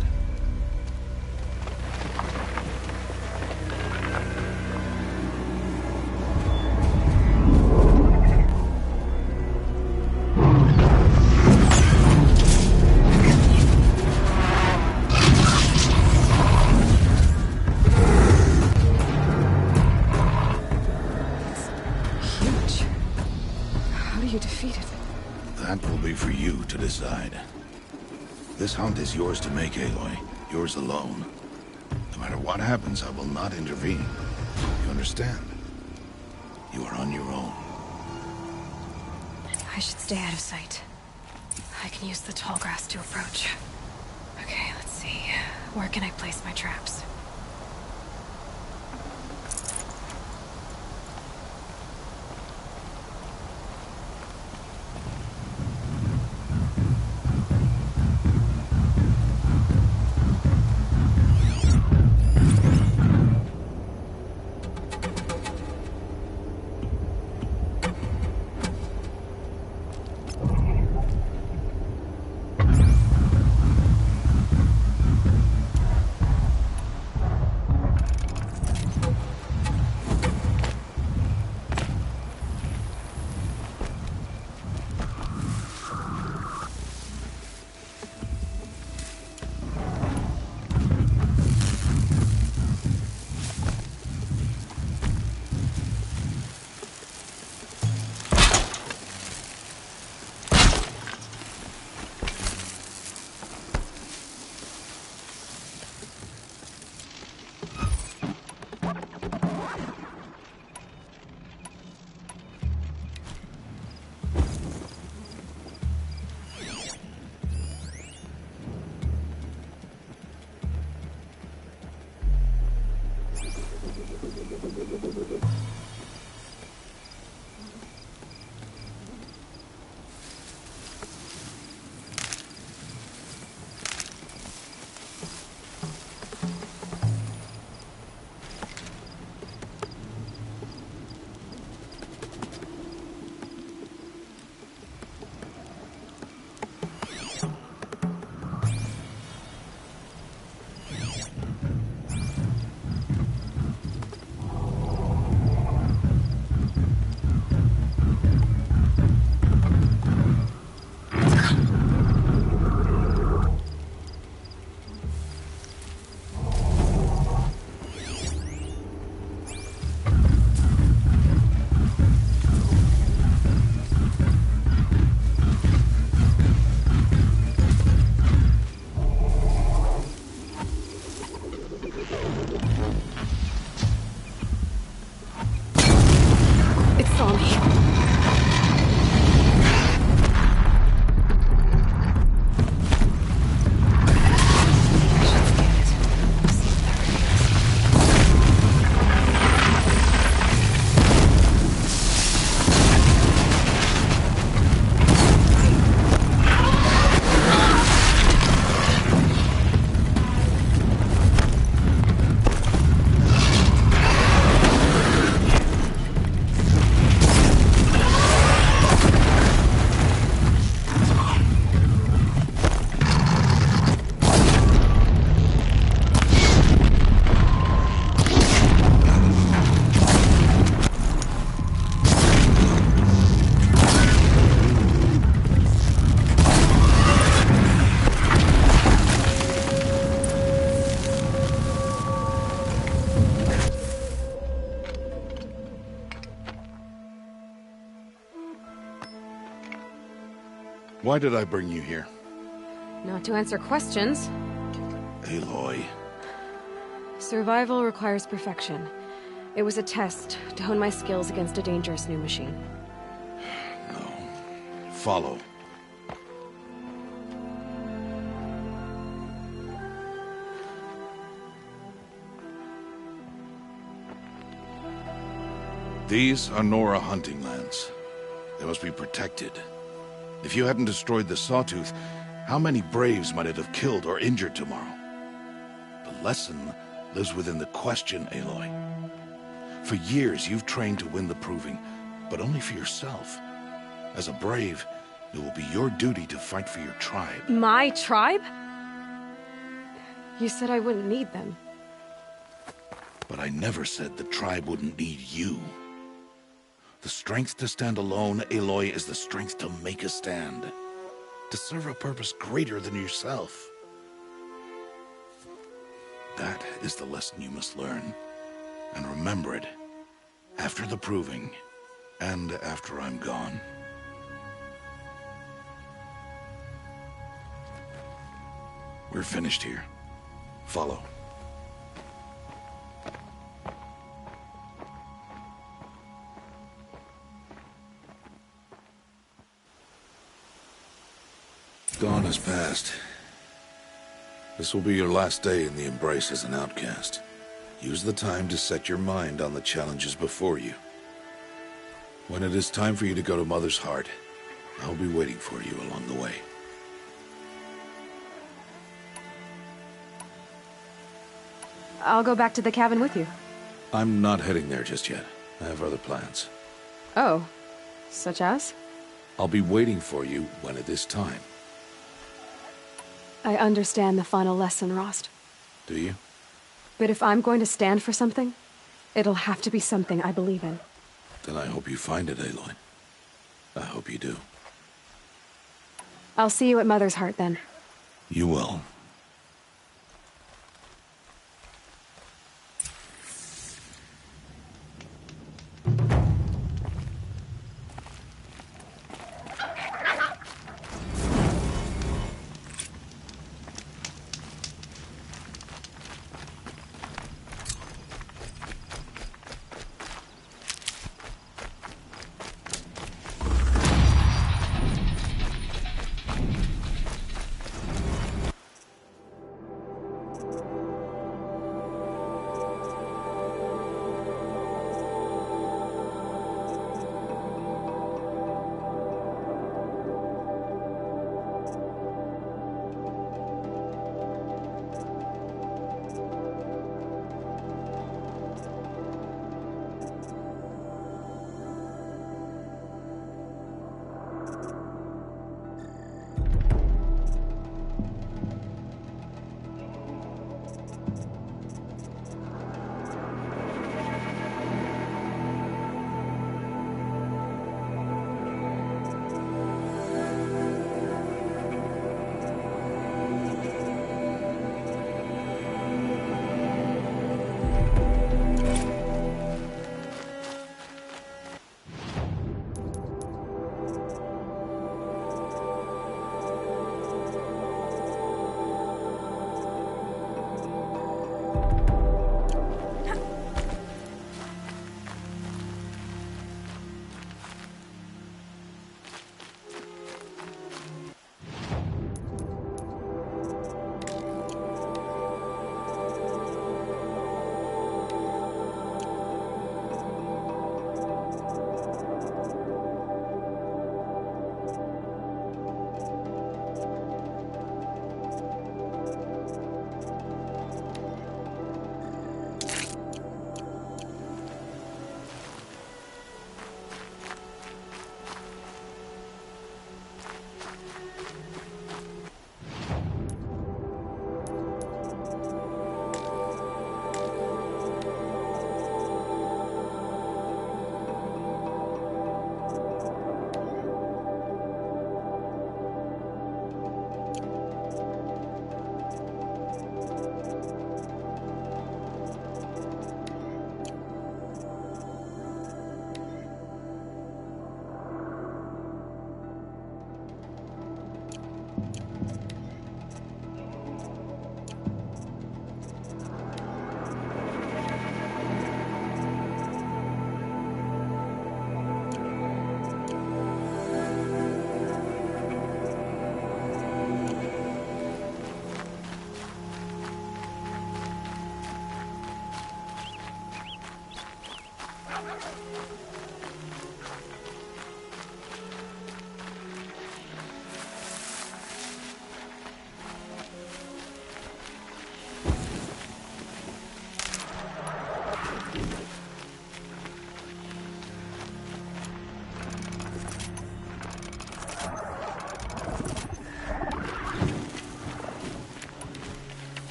Speaker 7: Decide. This hunt is yours to make, Aloy. Yours alone. No matter what happens, I will not intervene. You understand? You are on your own.
Speaker 14: I should stay out of sight. I can use the tall grass to approach. Okay, let's see. Where can I place my traps?
Speaker 7: Why did I bring you here?
Speaker 14: Not to answer questions.
Speaker 7: Aloy.
Speaker 14: Survival requires perfection. It was a test to hone my skills against a dangerous new machine.
Speaker 7: No. Follow. These are Nora hunting lands. They must be protected. If you hadn't destroyed the Sawtooth, how many Braves might it have killed or injured tomorrow? The lesson lives within the question, Aloy. For years, you've trained to win the Proving, but only for yourself. As a Brave, it will be your duty to fight for your tribe.
Speaker 14: My tribe? You said I wouldn't need them.
Speaker 7: But I never said the tribe wouldn't need you. The strength to stand alone, Aloy, is the strength to make a stand. To serve a purpose greater than yourself. That is the lesson you must learn. And remember it. After the Proving. And after I'm gone. We're finished here. Follow. Dawn has passed. This will be your last day in the Embrace as an outcast. Use the time to set your mind on the challenges before you. When it is time for you to go to Mother's Heart, I'll be waiting for you along the way.
Speaker 14: I'll go back to the cabin with you.
Speaker 7: I'm not heading there just yet. I have other plans.
Speaker 14: Oh, such as?
Speaker 7: I'll be waiting for you when it is time.
Speaker 14: I understand the final lesson, Rost.
Speaker 7: Do you?
Speaker 14: But if I'm going to stand for something, it'll have to be something I believe in.
Speaker 7: Then I hope you find it, Aloy. I hope you do.
Speaker 14: I'll see you at Mother's Heart, then.
Speaker 7: You will.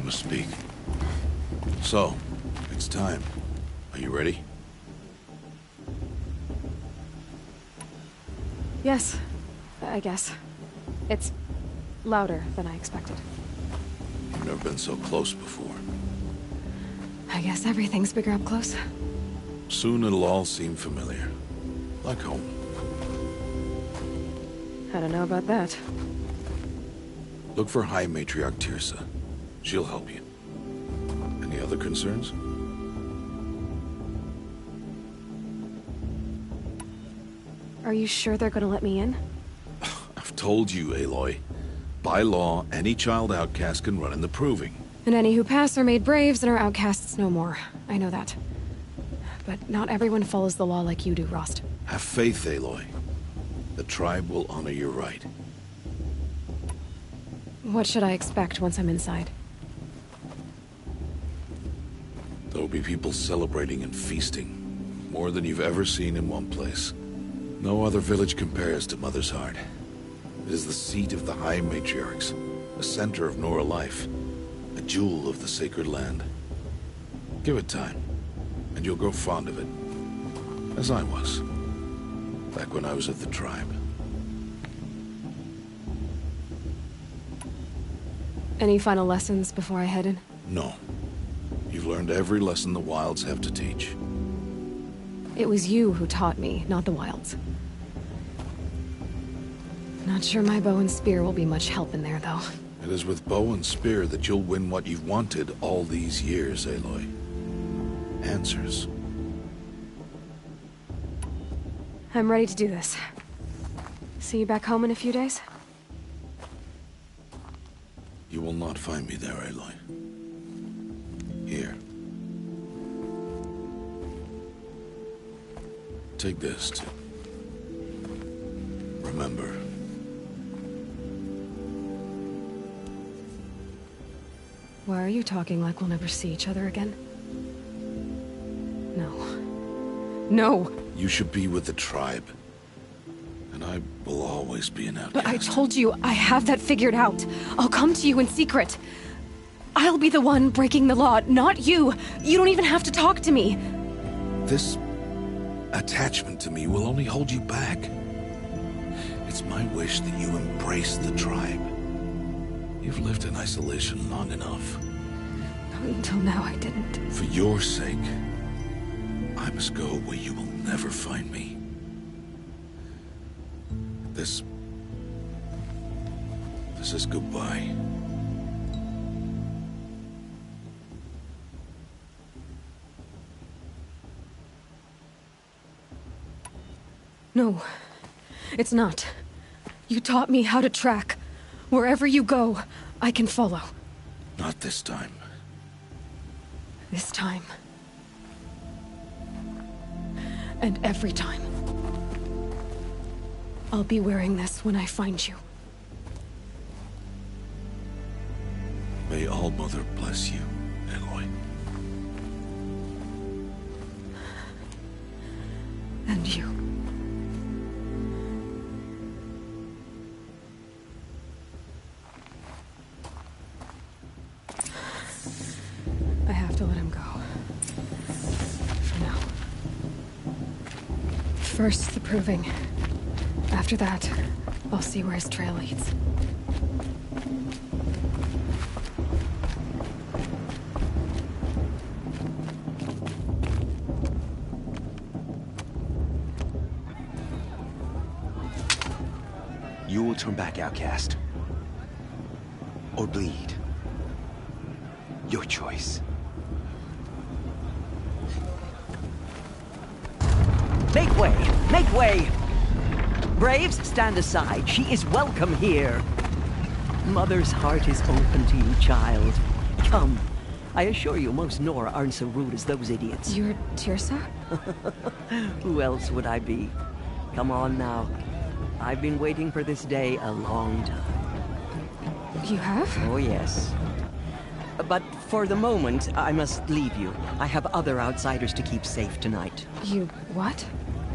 Speaker 7: Speak. So, it's time. Are you ready?
Speaker 14: Yes, I guess. It's louder than I expected.
Speaker 7: You've never been so close before.
Speaker 14: I guess everything's bigger up close.
Speaker 7: Soon it'll all seem familiar. Like home.
Speaker 14: I don't know about that.
Speaker 7: Look for High Matriarch Tirsa. She'll help you. Any other concerns?
Speaker 14: Are you sure they're gonna let me in?
Speaker 7: I've told you, Aloy. By law, any child outcast can run in the Proving.
Speaker 14: And any who pass are made braves and are outcasts no more. I know that. But not everyone follows the law like you do, Rost.
Speaker 7: Have faith, Aloy. The tribe will honor your right.
Speaker 14: What should I expect once I'm inside?
Speaker 7: There'll be people celebrating and feasting. More than you've ever seen in one place. No other village compares to Mother's Heart. It is the seat of the High Matriarchs, the center of Nora life, a jewel of the sacred land. Give it time, and you'll grow fond of it. As I was, back when I was at the tribe.
Speaker 14: Any final lessons before I head in?
Speaker 7: No. You've learned every lesson the Wilds have to teach.
Speaker 14: It was you who taught me, not the Wilds. Not sure my bow and spear will be much help in there, though.
Speaker 7: It is with bow and spear that you'll win what you've wanted all these years, Aloy. Answers.
Speaker 14: I'm ready to do this. See you back home in a few days?
Speaker 7: You will not find me there, Aloy. Here. Take this to remember.
Speaker 14: Why are you talking like we'll never see each other again? No. No!
Speaker 7: You should be with the tribe. And I will always be an outcast.
Speaker 14: But I told you, I have that figured out. I'll come to you in secret. I'll be the one breaking the law, not you. You don't even have to talk to me.
Speaker 7: This attachment to me will only hold you back. It's my wish that you embrace the tribe. You've lived in isolation long enough.
Speaker 14: Until now, I didn't.
Speaker 7: For your sake, I must go where you will never find me. This is goodbye.
Speaker 14: No, it's not. You taught me how to track. Wherever you go, I can follow.
Speaker 7: Not this time.
Speaker 14: This time. And every time. I'll be wearing this when I find you.
Speaker 7: May All-Mother bless you, Aloy.
Speaker 14: And you. I have to let him go. For now. First, the proving. After that, I'll see where his trail leads.
Speaker 17: You will turn back, outcast. Or bleed. Your choice.
Speaker 18: Make way! Make way! Braves, stand aside. She is welcome here. Mother's heart is open to you, child. Come. I assure you, most Nora aren't so rude as those idiots.
Speaker 14: You're Teersa?
Speaker 18: Who else would I be? Come on now. I've been waiting for this day a long time.
Speaker 14: You have?
Speaker 18: Oh, yes. But for the moment, I must leave you. I have other outsiders to keep safe tonight.
Speaker 14: You what?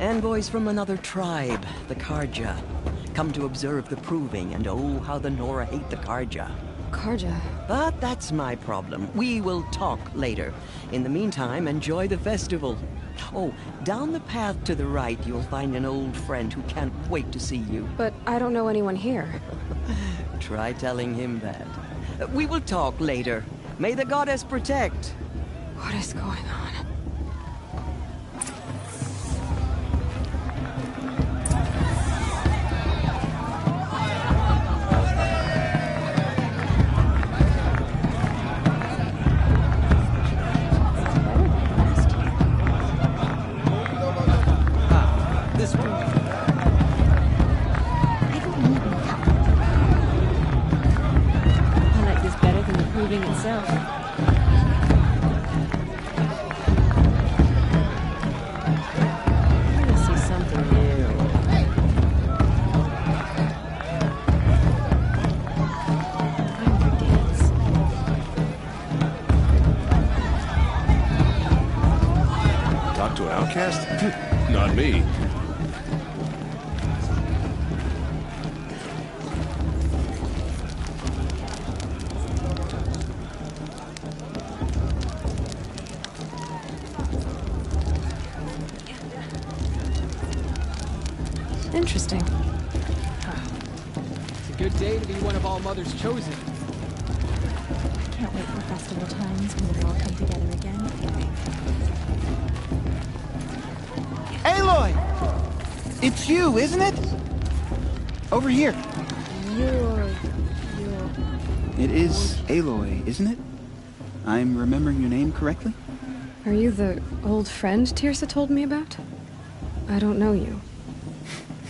Speaker 18: Envoys from another tribe, the Karja. Come to observe the proving, and oh, how the Nora hate the Karja.
Speaker 14: Karja?
Speaker 18: But that's my problem. We will talk later. In the meantime, enjoy the festival. Oh, down the path to the right, you'll find an old friend who can't wait to see you.
Speaker 14: But I don't know anyone here.
Speaker 18: Try telling him that. We will talk later. May the goddess protect.
Speaker 14: What is going on?
Speaker 1: Itself. I want to see something new. Time for dance.
Speaker 7: Talk to an outcast? Not me.
Speaker 14: Interesting.
Speaker 9: It's a good day to be one of All-Mother's chosen.
Speaker 1: Can't wait for festival times when we all come together again.
Speaker 19: Aloy! It's you, isn't it? Over here.
Speaker 1: You're...
Speaker 19: It is Aloy, isn't it? I'm remembering your name correctly?
Speaker 14: Are you the old friend Teersa told me about? I don't know you.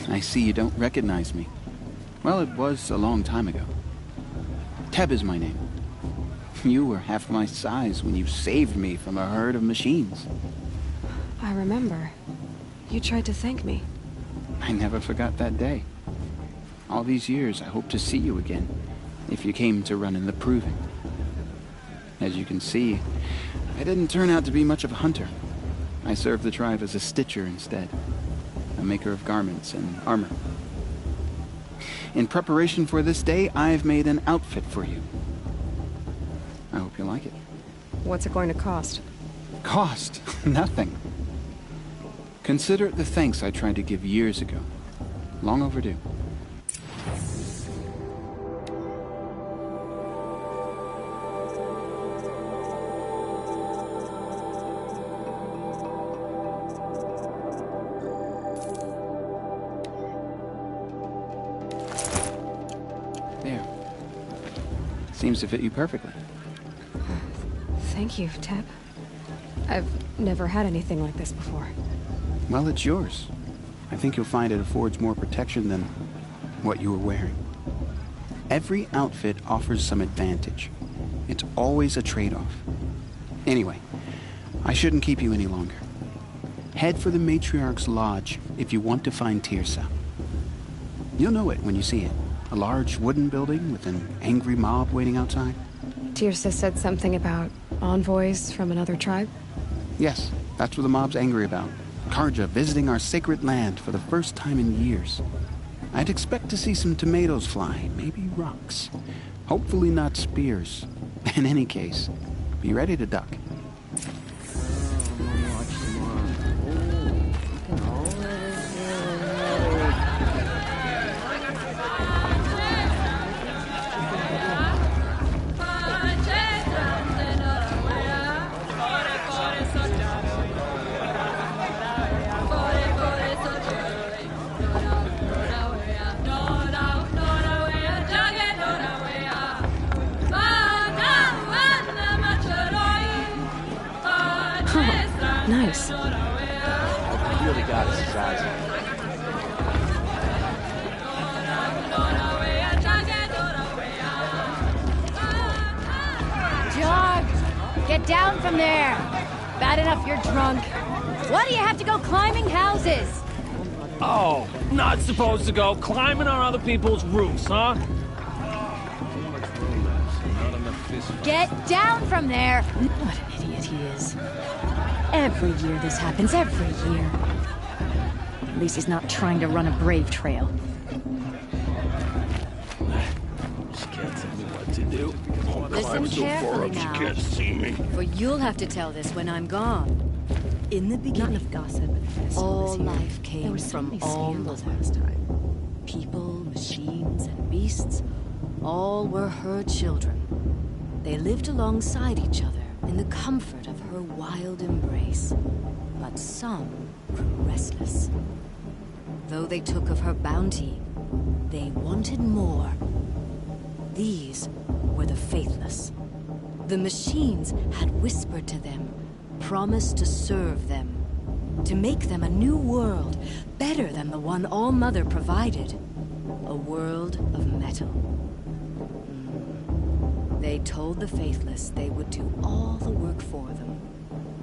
Speaker 19: I see you don't recognize me. Well, it was a long time ago. Teb is my name. You were half my size when you saved me from a herd of machines.
Speaker 14: I remember. You tried to thank me.
Speaker 19: I never forgot that day. All these years, I hope to see you again, if you came to run in the proving. As you can see, I didn't turn out to be much of a hunter. I served the tribe as a stitcher instead. A maker of garments and armor. In preparation for this day, I've made an outfit for you. I hope you like it.
Speaker 14: What's it going to cost?
Speaker 19: Cost? Nothing. Consider it the thanks I tried to give years ago. Long overdue. There. Seems to fit you perfectly.
Speaker 14: Thank you, Teb. I've never had anything like this before.
Speaker 19: Well, it's yours. I think you'll find it affords more protection than what you were wearing. Every outfit offers some advantage. It's always a trade-off. Anyway, I shouldn't keep you any longer. Head for the Matriarch's Lodge if you want to find Tirsa. You'll know it when you see it. A large wooden building with an angry mob waiting outside.
Speaker 14: Tirsa said something about envoys from another tribe?
Speaker 19: Yes, that's what the mob's angry about. Karja visiting our sacred land for the first time in years. I'd expect to see some tomatoes fly, maybe rocks. Hopefully not spears. In any case, be ready to duck.
Speaker 14: Nice.
Speaker 17: He really got his eyes on it.
Speaker 11: Jog! Get down from there! Bad enough you're drunk. Why do you have to go climbing houses?
Speaker 20: Oh, not supposed to go climbing on other people's roofs, huh?
Speaker 11: Get down from there! What an idiot he is. Every year this happens, every year. At least he's not trying to run a brave trail.
Speaker 10: Just can't tell me what to do.
Speaker 11: Listen carefully now,
Speaker 10: can't see me.
Speaker 11: for you'll have to tell this when I'm gone. In the beginning,
Speaker 1: None of gossip.
Speaker 11: all life came
Speaker 1: There were so
Speaker 11: from
Speaker 1: many
Speaker 11: all
Speaker 1: scandals
Speaker 11: mother.
Speaker 1: last time.
Speaker 11: People, machines, and beasts, all were her children. They lived alongside each other in the comfort of her wild embrace. But some grew restless. Though they took of her bounty, they wanted more. These were the faithless. The machines had whispered to them, promised to serve them, to make them a new world, better than the one All-Mother provided. A world of metal. They told the faithless they would do all the work for them.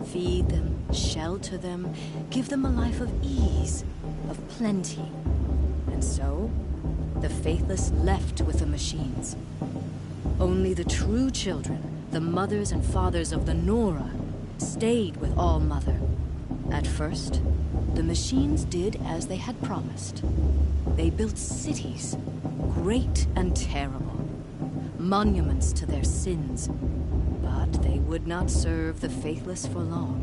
Speaker 11: Feed them, shelter them, give them a life of ease, of plenty. And so, the faithless left with the machines. Only the true children, the mothers and fathers of the Nora, stayed with All-Mother. At first, the machines did as they had promised. They built cities, great and terrible. Monuments to their sins, but they would not serve the faithless for long.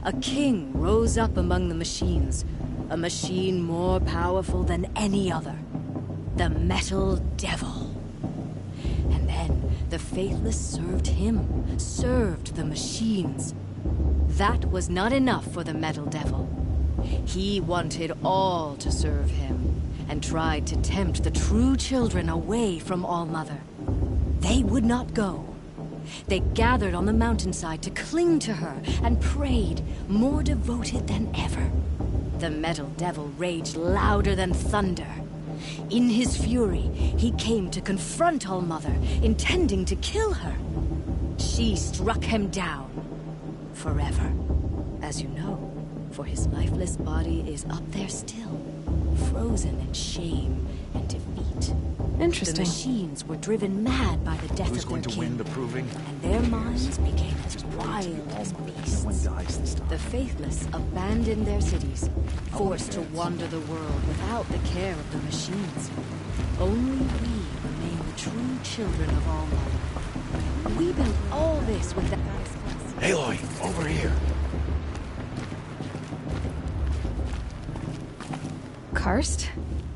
Speaker 11: A king rose up among the machines, a machine more powerful than any other, the Metal Devil. And then the faithless served him, served the machines. That was not enough for the Metal Devil. He wanted all to serve him, and tried to tempt the true children away from All-Mother. They would not go. They gathered on the mountainside to cling to her and prayed, more devoted than ever. The Metal Devil raged louder than thunder. In his fury, he came to confront All-Mother, intending to kill her. She struck him down. Forever. As you know, for his lifeless body is up there still, frozen in shame and defeat.
Speaker 14: Interesting.
Speaker 11: The machines were driven mad by the death
Speaker 7: Who's
Speaker 11: of
Speaker 7: going
Speaker 11: their
Speaker 7: to win
Speaker 11: king,
Speaker 7: the proving?
Speaker 11: and their minds became as wild as beasts.
Speaker 7: No one dies this time.
Speaker 11: The faithless abandoned their cities, forced to wander the world without the care of the machines. Only we remain the true children of All-Mother. We built all this with the...
Speaker 16: Aloy, over here.
Speaker 14: Karst?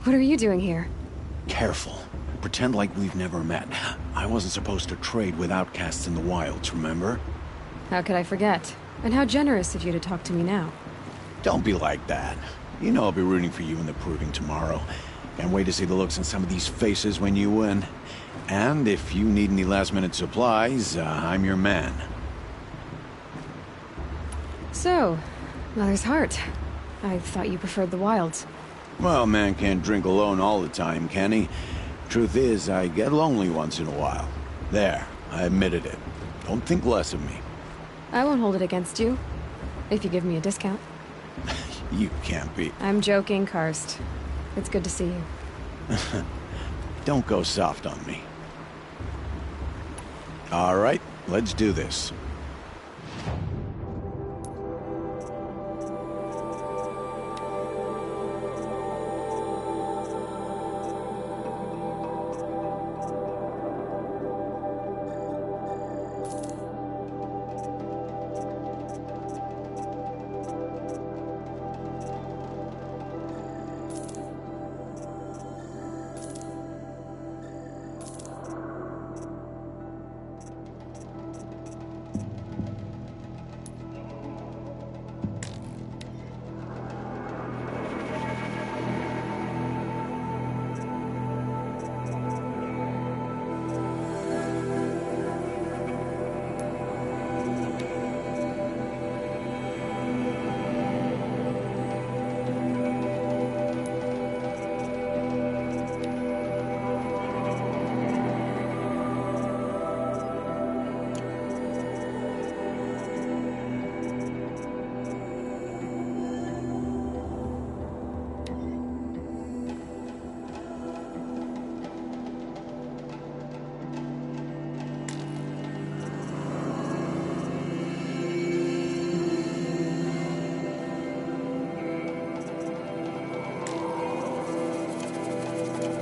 Speaker 14: What are you doing here?
Speaker 16: Careful. Pretend like we've never met. I wasn't supposed to trade with outcasts in the wilds, remember?
Speaker 14: How could I forget? And how generous of you to talk to me now.
Speaker 16: Don't be like that. You know I'll be rooting for you in the proving tomorrow. Can't wait to see the looks on some of these faces when you win. And if you need any last-minute supplies, I'm your man.
Speaker 14: So, Mother's Heart. I thought you preferred the wilds.
Speaker 16: Well, man can't drink alone all the time, can he? Truth is, I get lonely once in a while. There, I admitted it. Don't think less of me.
Speaker 14: I won't hold it against you, if you give me a discount.
Speaker 16: You can't be.
Speaker 14: I'm joking, Karst. It's good to see you.
Speaker 16: Don't go soft on me. All right, let's do this.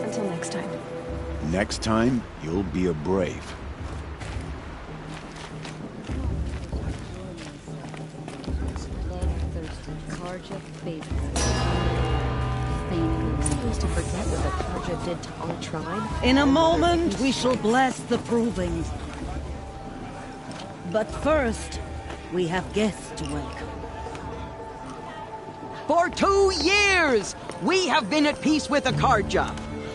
Speaker 14: Until next time.
Speaker 16: Next time, you'll be a brave.
Speaker 15: Supposed to forget what the Karja did to our tribe?
Speaker 2: In a moment, we shall bless the proving. But first, we have guests to welcome.
Speaker 18: For 2 years, we have been at peace with the Karja.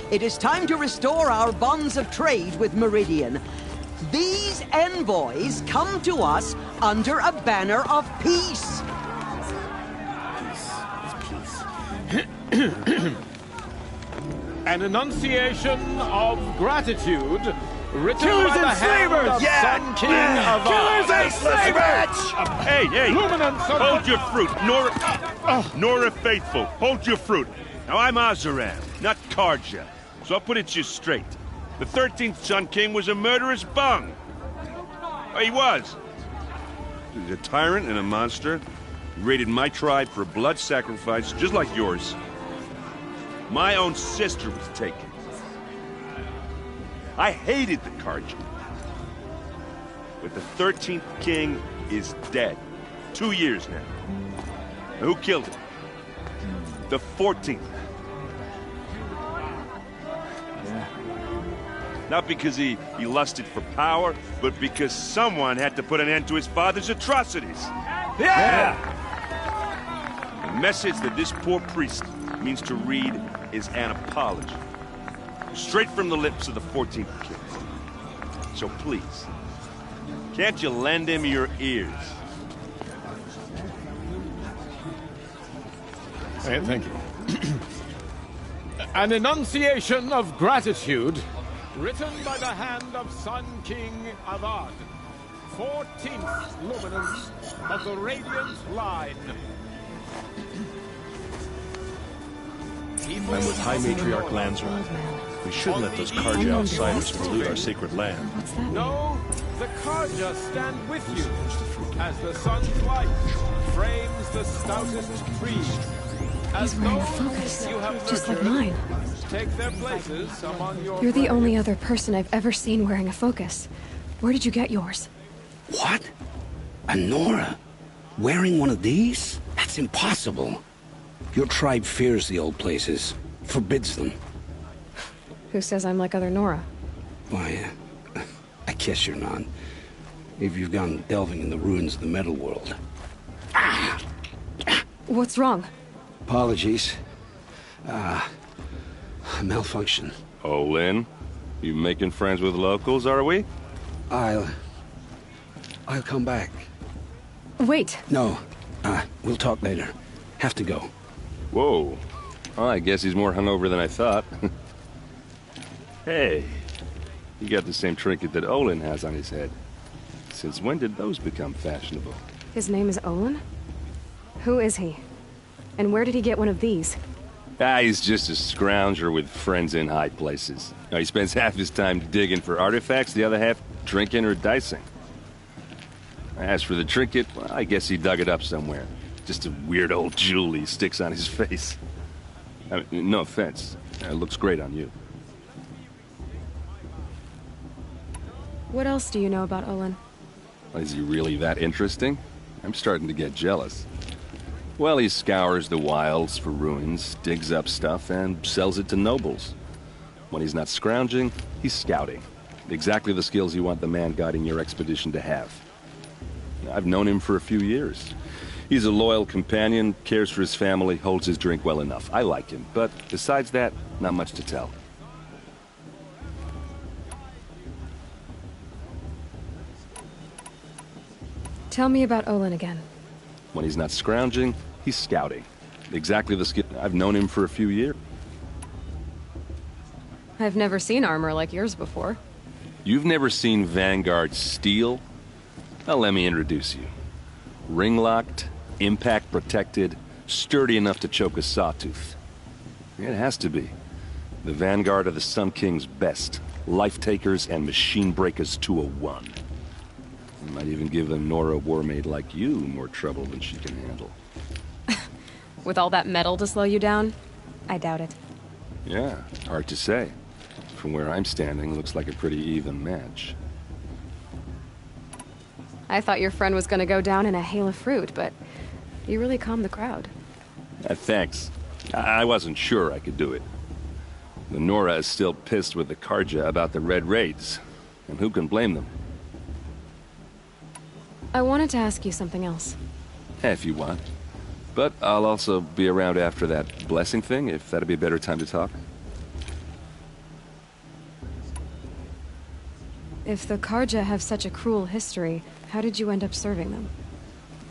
Speaker 18: It is time to restore our bonds of trade with Meridian. These envoys come to us under a banner of peace.
Speaker 8: An enunciation of gratitude written
Speaker 10: Killers
Speaker 8: by the
Speaker 10: and
Speaker 8: hand
Speaker 10: slavers!
Speaker 8: of
Speaker 10: Yeah!
Speaker 8: Sun King of
Speaker 10: Killers and slavers!
Speaker 21: Hey!
Speaker 8: Luminance of
Speaker 21: Hold your fruit, Nora Faithful. Hold your fruit. Now, I'm Azaram, not Karja, so I'll put it to you straight. The 13th Sun King was a murderous bung. Oh, he was. He's a tyrant and a monster. He raided my tribe for a blood sacrifice, just like yours. My own sister was taken. I hated the Karja. But the 13th king is dead. 2 years now. Now, who killed him? The 14th. Not because he lusted for power, but because someone had to put an end to his father's atrocities.
Speaker 10: Yeah!
Speaker 21: The message that this poor priest means to read is an apology. Straight from the lips of the 14th king. So please, can't you lend him your ears?
Speaker 8: Hey, thank you. An enunciation of gratitude written by the hand of Sun King Avad, 14th luminance of the Radiant Line.
Speaker 22: I'm with High Matriarch Lansra. We shouldn't let those Karja outsiders pollute our sacred land.
Speaker 8: No, the Karja stand with you as the sun's light frames the stoutest trees. As
Speaker 14: He's wearing a
Speaker 8: those
Speaker 14: focus,
Speaker 8: you have
Speaker 14: just like
Speaker 8: nurtured
Speaker 14: mine.
Speaker 8: take their places among your
Speaker 14: You're the
Speaker 8: friends.
Speaker 14: only other person I've ever seen wearing a focus. Where did you get yours?
Speaker 23: What? A Nora? Wearing one of these? That's impossible. Your tribe fears the old places, forbids them.
Speaker 14: Who says I'm like other Nora?
Speaker 23: Why, I guess you're not. If you've gone delving in the ruins of the metal world.
Speaker 14: What's wrong?
Speaker 23: Apologies. A malfunction.
Speaker 21: Oh, Lynn, you making friends with locals, are we?
Speaker 23: I'll come back.
Speaker 14: Wait.
Speaker 23: No, we'll talk later. Have to go.
Speaker 4: Whoa. Well, I guess he's more hungover than I thought. Hey, you got the same trinket that Olin has on his head. Since when did those become fashionable?
Speaker 14: His name is Olin? Who is he? And where did he get one of these?
Speaker 4: He's just a scrounger with friends in high places. He spends half his time digging for artifacts, the other half drinking or dicing. As for the trinket, well, I guess he dug it up somewhere. Just a weird old jewel he sticks on his face. I mean, no offense. It looks great on you.
Speaker 14: What else do you know about Olin?
Speaker 4: Is he really that interesting? I'm starting to get jealous. Well, he scours the wilds for ruins, digs up stuff, and sells it to nobles. When he's not scrounging, he's scouting. Exactly the skills you want the man guiding your expedition to have. I've known him for a few years. He's a loyal companion, cares for his family, holds his drink well enough. I like him, but besides that, not much to tell.
Speaker 14: Tell me about Olin again.
Speaker 4: When he's not scrounging, he's scouting. Exactly the skill. I've known him for a few years.
Speaker 14: I've never seen armor like yours before.
Speaker 4: You've never seen Vanguard steel? Well, let me introduce you. Ring-locked, impact-protected, sturdy enough to choke a sawtooth. It has to be. The Vanguard are the Sun King's best. Life-takers and machine-breakers to a one. You might even give a Nora warmaid like you more trouble than she can handle.
Speaker 14: With all that metal to slow you down? I doubt it.
Speaker 4: Yeah, hard to say. From where I'm standing, looks like a pretty even match.
Speaker 14: I thought your friend was gonna go down in a hail of fruit, but you really calmed the crowd.
Speaker 4: Thanks. I wasn't sure I could do it. The Nora is still pissed with the Karja about the Red Raids, and who can blame them?
Speaker 14: I wanted to ask you something else.
Speaker 4: If you want. But I'll also be around after that blessing thing, if that'd be a better time to talk.
Speaker 14: If the Karja have such a cruel history, how did you end up serving them?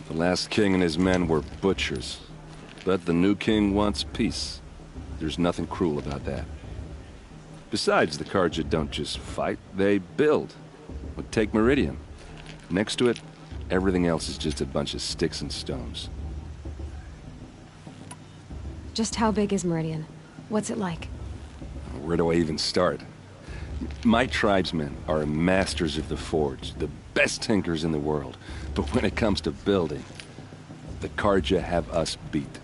Speaker 4: The last king and his men were butchers. But the new king wants peace. There's nothing cruel about that. Besides, the Karja don't just fight, they build. But take Meridian. Next to it, everything else is just a bunch of sticks and stones.
Speaker 14: Just how big is Meridian? What's it like?
Speaker 4: Where do I even start? My tribesmen are masters of the forge, the best tinkers in the world. But when it comes to building, the Karja have us beat.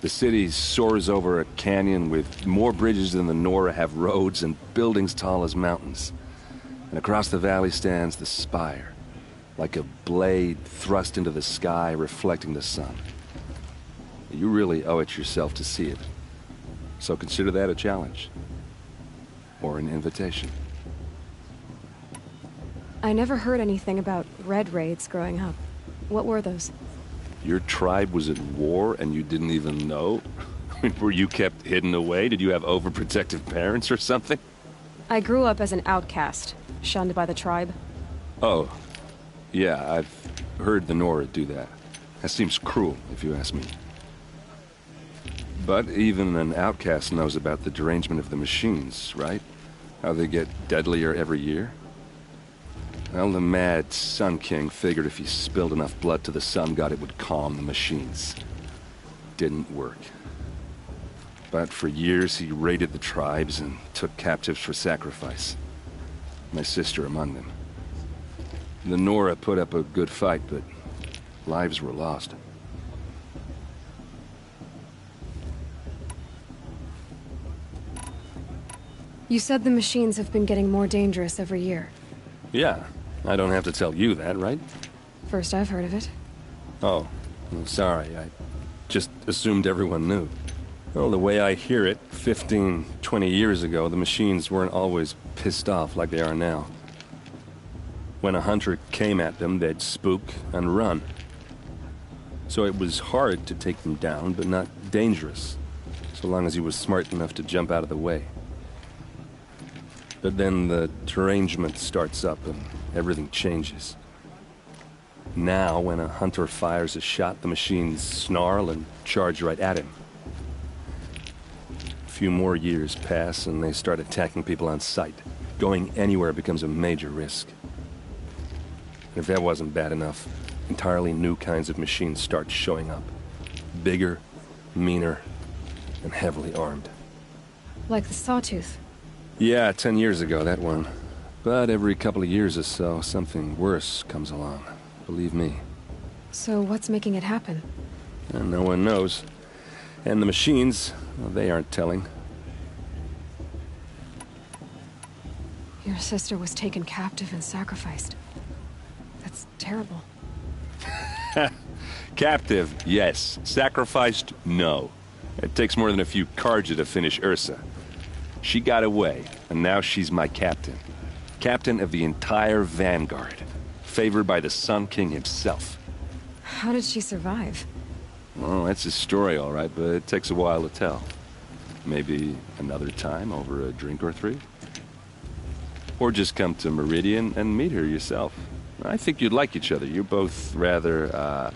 Speaker 4: The city soars over a canyon with more bridges than the Nora have roads and buildings tall as mountains. And across the valley stands the spire, like a blade thrust into the sky reflecting the sun. You really owe it yourself to see it. So consider that a challenge. Or an invitation.
Speaker 14: I never heard anything about Red Raids growing up. What were those?
Speaker 4: Your tribe was at war and you didn't even know? Were you kept hidden away? Did you have overprotective parents or something?
Speaker 14: I grew up as an outcast, shunned by the tribe.
Speaker 4: Oh, yeah, I've heard the Nora do that. That seems cruel, if you ask me. But even an outcast knows about the derangement of the machines, right? How they get deadlier every year? Well, the mad Sun King figured if he spilled enough blood to the Sun God, it would calm the machines. Didn't work. But for years, he raided the tribes and took captives for sacrifice. My sister among them. The Nora put up a good fight, but lives were lost.
Speaker 14: You said the machines have been getting more dangerous every year.
Speaker 4: Yeah, I don't have to tell you that, right?
Speaker 14: First I've heard of it.
Speaker 4: Oh, well, sorry, I just assumed everyone knew. Well, the way I hear it, 15, 20 years ago, the machines weren't always pissed off like they are now. When a hunter came at them, they'd spook and run. So it was hard to take them down, but not dangerous, so long as he was smart enough to jump out of the way. But then the derangement starts up and everything changes. Now, when a hunter fires a shot, the machines snarl and charge right at him. few more years pass and they start attacking people on sight. Going anywhere becomes a major risk. And if that wasn't bad enough, entirely new kinds of machines start showing up. Bigger, meaner, and heavily armed.
Speaker 14: Like the Sawtooth.
Speaker 4: Yeah, 10 years ago, that one. But every couple of years or so, something worse comes along. Believe me.
Speaker 14: So what's making it happen?
Speaker 4: And no one knows. And the machines, well, they aren't telling.
Speaker 14: Your sister was taken captive and sacrificed. That's terrible.
Speaker 4: Captive, yes. Sacrificed, no. It takes more than a few Carja to finish Ursa. She got away, and now she's my captain. Captain of the entire Vanguard. Favored by the Sun King himself.
Speaker 14: How did she survive?
Speaker 4: Oh, that's a story, all right, but it takes a while to tell. Maybe another time over a drink or three? Or just come to Meridian and meet her yourself. I think you'd like each other. You're both rather,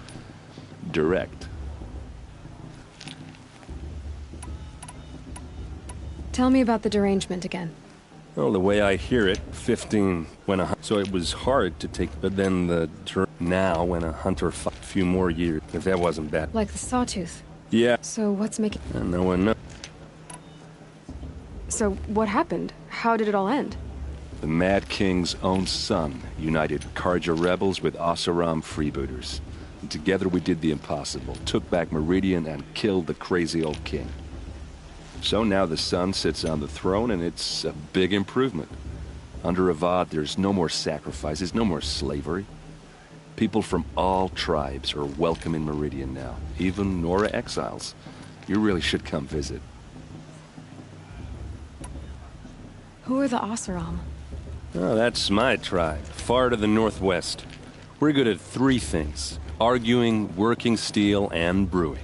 Speaker 4: direct.
Speaker 14: Tell me about the derangement again.
Speaker 4: Well, the way I hear it, 15 went a hunt, so it was hard to take, but then the now when a hunter a few more years, if that wasn't bad.
Speaker 14: Like the Sawtooth.
Speaker 4: Yeah.
Speaker 14: So what's making...
Speaker 4: And no one knows.
Speaker 14: So what happened? How did it all end?
Speaker 4: The Mad King's own son united Carja rebels with Oseram freebooters. And together we did the impossible, took back Meridian and killed the crazy old king. So now the son sits on the throne, and it's a big improvement. Under Avad, there's no more sacrifices, no more slavery. People from all tribes are welcome in Meridian now, even Nora exiles. You really should come visit.
Speaker 14: Who are the Oseram?
Speaker 4: Oh, that's my tribe, far to the northwest. We're good at three things: arguing, working steel, and brewing.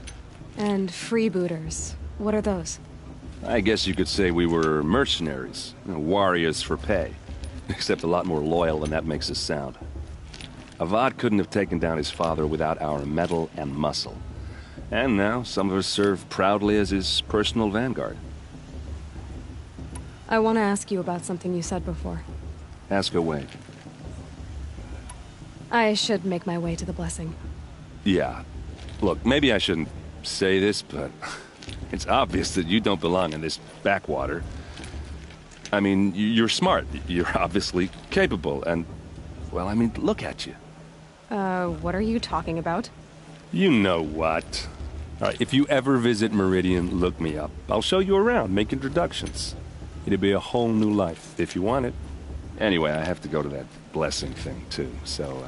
Speaker 14: And freebooters. What are those?
Speaker 4: I guess you could say we were mercenaries, warriors for pay. Except a lot more loyal than that makes us sound. Avad couldn't have taken down his father without our metal and muscle. And now some of us serve proudly as his personal vanguard.
Speaker 14: I want to ask you about something you said before.
Speaker 4: Ask away.
Speaker 14: I should make my way to the blessing.
Speaker 4: Yeah. Look, maybe I shouldn't say this, but it's obvious that you don't belong in this backwater. I mean, you're smart. You're obviously capable, and, well, I mean, look at you.
Speaker 14: What are you talking about?
Speaker 4: You know what. All right, if you ever visit Meridian, look me up. I'll show you around, make introductions. It'd be a whole new life, if you want it. Anyway, I have to go to that blessing thing, too, so,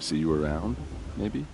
Speaker 4: see you around, maybe?